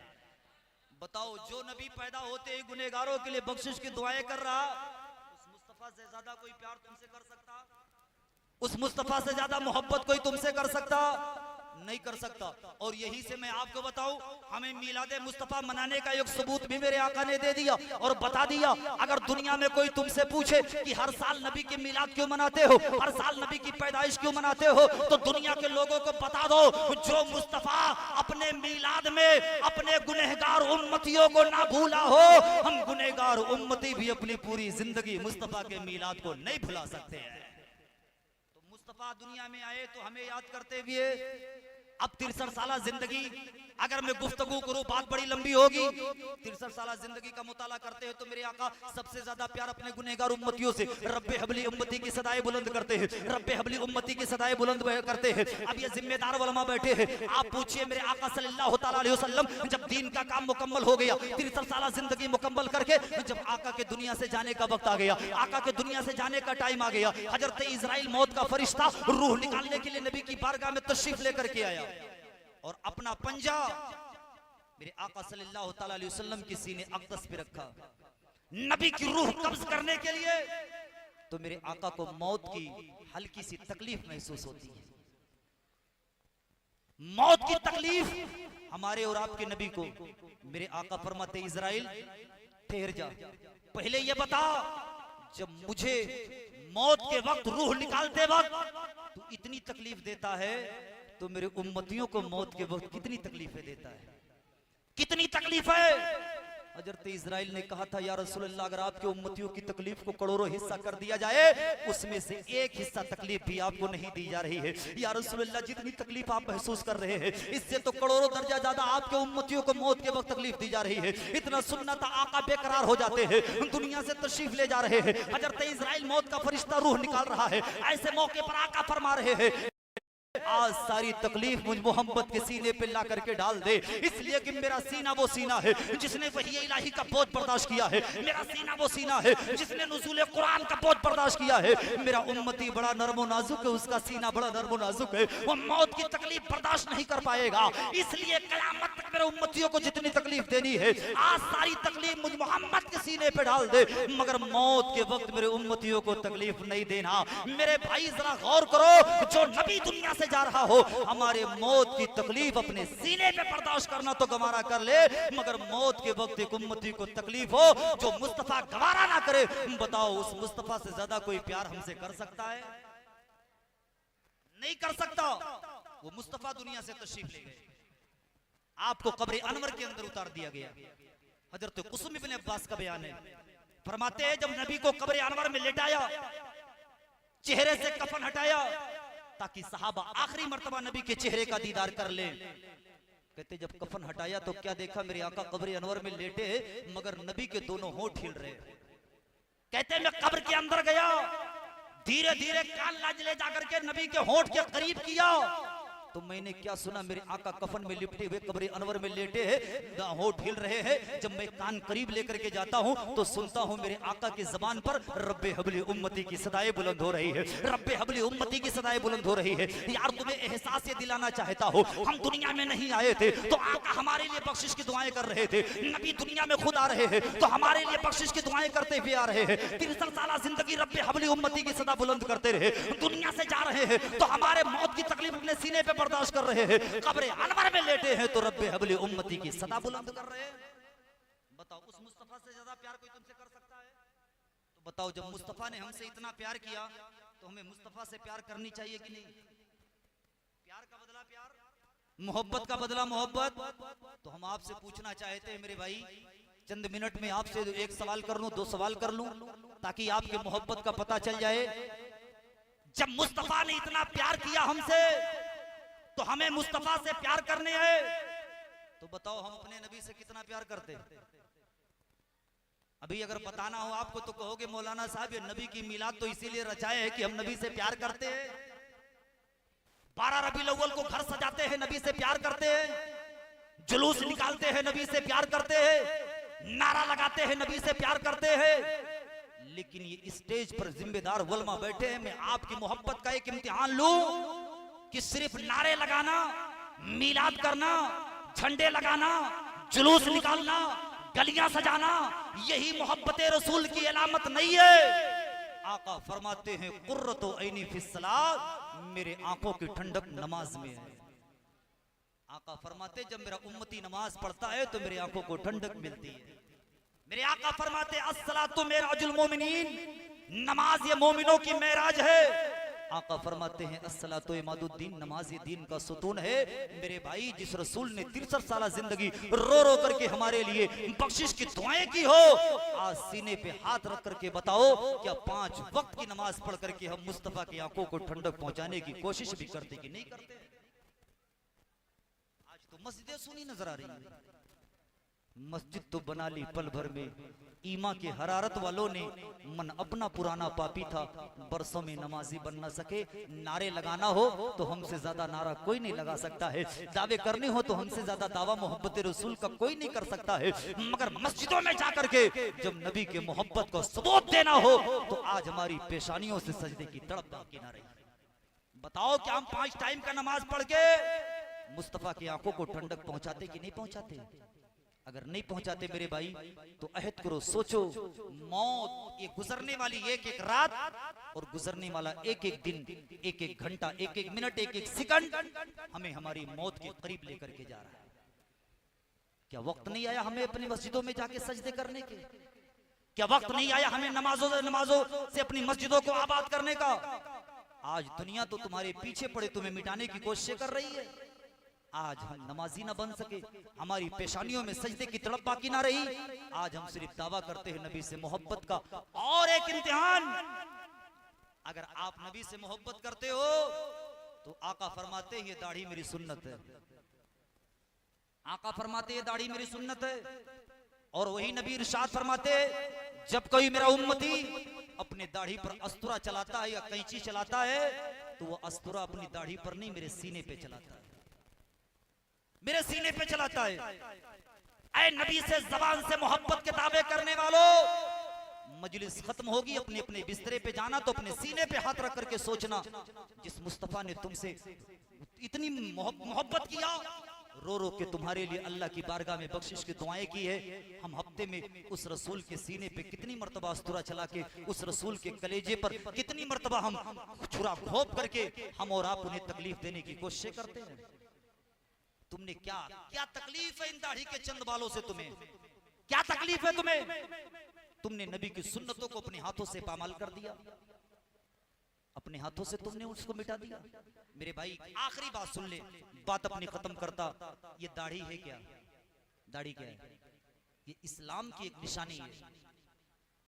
बताओ जो नबी पैदा होते ही गुनहगारों के लिए बख्शिश की दुआएं कर रहा, उस मुस्तफा से ज्यादा कोई प्यार तुमसे कर सकता? उस मुस्तफा से ज्यादा मोहब्बत कोई तुमसे कर सकता? नहीं कर सकता। और यही से मैं आपको बताऊं, हमें मिलादे मुस्तफा मनाने का एक सबूत भी मेरे आका ने दे दिया और बता दिया। अगर दुनिया में कोई तुमसे पूछे कि हर साल नबी की मिलाद क्यों मनाते हो, हर साल नबी की पैदाइश क्यों मनाते हो, तो दुनिया के लोगों को बता दो जो मुस्तफा अपने मिलाद में अपने गुनहगार उम्मतियों को ना भूला हो, हम गुनहगार उम्मती भी अपनी पूरी जिंदगी मुस्तफा के मिलाद को नहीं भुला सकते हैं। तो मुस्तफा दुनिया में आए तो हमें याद करते हुए अब 63 साल जिंदगी, अगर मैं गुफ्तगू करूं बात बड़ी लंबी होगी। 63 साल जिंदगी का मुताला करते हैं तो मेरे आका सबसे ज्यादा प्यार अपने गुनहगार उम्मतियों से रब्बे हबली उम्मती की सदाएं बुलंद करते हैं, रब्बे हबली उम्मती की सदाएं बुलंद करते हैं। अब ये जिम्मेदार उलमा बैठे हैं, आप पूछिए मेरे आका सल्लल्लाहु ताला अलैहि वसल्लम जब दीन का काम मुकम्मल हो गया, 63 साल जिंदगी मुकम्मल करके जब आका के दुनिया से जाने का वक्त आ गया, आका के दुनिया से जाने का टाइम आ गया, हजरत इजराइल मौत का फरिश्ता रूह निकालने के लिए नबी की बारगाह में तशरीफ लेकर के आया और अपना पंजा मेरे आका सल्लल्लाहु ताला अलैहि वसल्लम की सीने अक़दस पे रखा नबी की रूह कब्ज करने के लिए। तो मेरे आका को मौत की हल्की सी तकलीफ महसूस होती है। मौत की तकलीफ हमारे और आपके नबी को मेरे आका फरमाते इजराइल ठहर जा, पहले ये बता जब मुझे मौत के वक्त रूह निकालते वक्त तू इतनी तकलीफ देता है तो मेरे उम्मतियों को मौत के वक्त कितनी तकलीफें देता है, कितनी तकलीफ है। हजरत इजराइल ने कहा था या रसूल अल्लाह अगर आपके उम्मतियों की तकलीफ को करोड़ों हिस्सा कर दिया जाए उसमें से एक हिस्सा तकलीफ भी आपको नहीं दी जा रही है। या रसूल अल्लाह जितनी तकलीफ आप महसूस कर रहे हैं इससे तो करोड़ों दर्जा ज्यादा आपके उम्मतियों को मौत के वक्त तकलीफ दी जा रही है। इतना सुनना था आका बेकरार हो जाते हैं, दुनिया से तशरीफ ले जा रहे हैं, हजरत इजराइल मौत का फरिश्ता रूह निकाल रहा है, ऐसे मौके पर आका फरमा रहे हैं आज सारी तकलीफ मुझ मोहम्मद के सीने पे ला करके डाल दे, इसलिए कि मेरा सीना वो सीना है जिसने वही इलाही का बोझ बर्दाश्त किया है। मेरा सीना वो सीना है जिसने नुज़ूल कुरान का बोझ बर्दाश्त किया है। मेरा उम्मती बड़ा नरमो नाजुक है, उसका सीना बड़ा नरमो नाजुक है, वो मौत की तकलीफ बर्दाश्त नहीं कर पाएगा। इसलिए क़यामत तक मेरे उम्मतियों को जितनी तकलीफ देनी है, आज सारी तकलीफ मुझ मोहम्मद के सीने पे डाल दे, मगर मौत के वक्त मेरे उम्मतियों को तकलीफ नहीं देना। मेरे भाई जरा गौर करो, जो नबी दुनिया से जा रहा हो, हमारे मौत की तकलीफ अपने सीने पे बर्दाश्त करना तो गवारा कर ले, मगर मौत के वक्त एक उम्मती को तकलीफ हो जो मुस्तफा गवारा ना करे, बताओ उस मुस्तफा से ज्यादा कोई प्यार हमसे कर सकता है? नहीं कर सकता। वो मुस्तफा दुनिया से तशरीफ ले गए, आपको कब्र अनवर के अंदर उतार दिया गया। हजरत कुसुम इब्न अब्बास का बयान है, फरमाते हैं जब नबी को कब्र अनवर में लेटाया, चेहरे से कफन हटाया ताकि सहाबा आखिरी मर्तबा नबी के चेहरे का दीदार कर ले। कहते जब कफन हटाया तो क्या देखा, मेरे आका कब्र अनवर में लेटे मगर नबी के दोनों होंठ हिल रहे। कहते मैं कब्र के अंदर गया, धीरे धीरे कान लाजले जाकर के नबी के होंठ के करीब किया तो मैंने क्या सुना, मेरे आका कफन में लिपटे हुए कब्र अनवर में लेटे हैं, होंठ हिल रहे हैं। जब मैं कान करीब लेकर के जाता हूं तो सुनता हूं मेरे आका की जबान पर रब्बे हबली उम्मती की सदाएं बुलंद हो रही है, रब्बे हबली उम्मती की सदाएं बुलंद हो रही है। यार तुम्हें एहसास ये दिलाना चाहता हो, हम दुनिया में नहीं आए थे तो आका हमारे लिए बख्शिश की दुआएं कर रहे थे। नबी दुनिया में खुद आ रहे हैं तो हमारे लिए बख्शिश की दुआएं करते हुए आ रहे हैं। 63 साल जिंदगी रब्बे हबली उम्मती की सदा बुलंद करते रहे। दुनिया से जा रहे हैं तो हमारे मौत की तकलीफ अपने सीने पे बर्दाश्त कर रहे हैं, कब्र अनवर में लेटे हैं तो रब्बे हबली उम्मती की सदा बुलंद कर रहे हैं। बताओ उस मुस्तफा से ज्यादा प्यार कोई तुमसे कर सकता है? तो बताओ जब मुस्तफा ने हमसे इतना प्यार किया तो हमें मुस्तफा से प्यार करनी चाहिए कि नहीं? प्यार का बदला प्यार, मोहब्बत का बदला मोहब्बत। तो हम आपसे पूछना चाहते हैं मेरे भाई, चंद मिनट में आपसे एक सवाल कर लूं, दो सवाल कर लूं ताकि आपके मोहब्बत का पता चल जाए। जब मुस्तफा ने इतना प्यार किया हमसे तो हमें मुस्तफा से प्यार करने हैं, तो बताओ हम अपने नबी से कितना प्यार करते हैं? अभी अगर बताना हो आपको तो कहोगे मौलाना साहब ये नबी की मिलाद तो इसीलिए रचाए है कि हम नबी से प्यार करते हैं। 12 रबीउल अव्वल को घर सजाते हैं, नबी से प्यार करते हैं, जुलूस निकालते हैं, नबी से प्यार करते हैं, नारा लगाते हैं, नबी से प्यार करते हैं। लेकिन ये स्टेज पर जिम्मेदार उलमा बैठे हैं, मैं आपकी मोहब्बत का एक इम्तिहान लूं कि सिर्फ नारे लगाना, मिलाद करना, झंडे लगाना, जुलूस निकालना, गलियां सजाना, यही मोहब्बत रसूल की अलामत नहीं है। आका फरमाते हैं कुर्रतो ऐनी फिस्सलात, मेरे आंखों की ठंडक नमाज में है। आका फरमाते जब मेरा उम्मती नमाज पढ़ता है तो मेरी आंखों को ठंडक मिलती है। मेरे आका फरमाते अस्सलातु मेराजुल मोमिनीन, नमाज ये मोमिनों की मेराज है। आका फरमाते हैं अस्सलातु इमादुद्दीन, नमाज ये दीन का सुतून है। मेरे भाई जिस रसूल ने 63 साल जिंदगी रो रो करके हमारे लिए बख्शिश की दुआएं की हो, आज सीने पे हाथ रख करके बताओ क्या 5 वक्त की नमाज पढ़ करके हम मुस्तफा की आंखों को ठंडक पहुंचाने की कोशिश भी करते कि नहीं करते? आज तो मस्जिदें सुनी नजर आ रही है, मस्जिद तो बना ली पल भर में। ईमा के हरारत वालों ने मन अपना पुराना पापी था, बरसों में नमाजी बन न सके। नारे लगाना हो तो हमसे ज्यादा नारा कोई नहीं लगा सकता है, दावे करने हो तो हमसे ज्यादा दावा मोहब्बत रसूल का कोई नहीं कर सकता है। मगर मस्जिदों में जाकर के जब नबी के मोहब्बत को सबूत देना हो तो आज हमारी पेशानियों से सजदे की तड़प बाकी ना रही। बताओ क्या हम 5 टाइम का नमाज पढ़ के मुस्तफा की आंखों को ठंडक पहुंचाते कि नहीं पहुंचाते? अगर नहीं पहुंचाते मेरे भाई तो अहद करो, सोचो मौत ये गुजरने वाली एक एक रात और गुजरने वाला एक एक दिन, एक एक घंटा, एक एक मिनट, एक एक सेकंड हमें हमारी मौत के करीब लेकर के जा रहा है। क्या वक्त नहीं आया हमें अपनी मस्जिदों में जाके सजदे करने के? क्या वक्त नहीं आया हमें नमाजों से अपनी मस्जिदों को आबाद करने का? आज दुनिया तो तुम्हारे पीछे पड़े तुम्हें मिटाने की कोशिश कर रही है। आज हम नमाजी ना बन सके, हमारी पेशानियों में सजदे की तड़प बाकी ना रही। आज हम सिर्फ दावा करते हैं नबी से मोहब्बत का। और एक इम्तिहान, अगर आप नबी से मोहब्बत करते हो तो आका फरमाते ये दाढ़ी मेरी सुन्नत है। आका फरमाते ये दाढ़ी मेरी सुन्नत है। और वही नबी इरशाद फरमाते जब कोई मेरा उम्मती अपने दाढ़ी पर अस्तुरा चलाता है या कैंची चलाता है तो वो अस्तुरा अपनी दाढ़ी पर नहीं, मेरे सीने पे चलाता है, मेरे सीने पे चलाता है। ऐ नबी से जबान से मोहब्बत के दावे करने वालों, मजलिस खत्म होगी, अपने अपने बिस्तरे पे जाना तो अपने सीने पे हाथ रख करके सोचना, जिस मुस्तफा ने तुमसे इतनी मोहब्बत किया, रो रो के तुम्हारे लिए अल्लाह की बारगाह में बख्शिश की दुआएं की है, हम हफ्ते में उस रसूल के सीने पे कितनी मर्तबा अस्तुरा चला के, उस रसूल के कलेजे पर कितनी मर्तबा हम छुरा घोंप करके हम और आप उन्हें तकलीफ देने की कोशिश करते हैं। तुमने क्या क्या तकलीफ है इन दाढ़ी के चंद बालों से, तुम्हें क्या तकलीफ है तुम्हें? तुमने नबी की सुन्नतों को अपने हाथों से पामाल कर दिया, अपने हाथों से तुमने उसको मिटा दिया। मेरे भाई आखिरी बात सुन ले, बात अपनी खत्म करता। ये दाढ़ी है क्या? दाढ़ी क्या है? ये इस्लाम की एक निशानी है।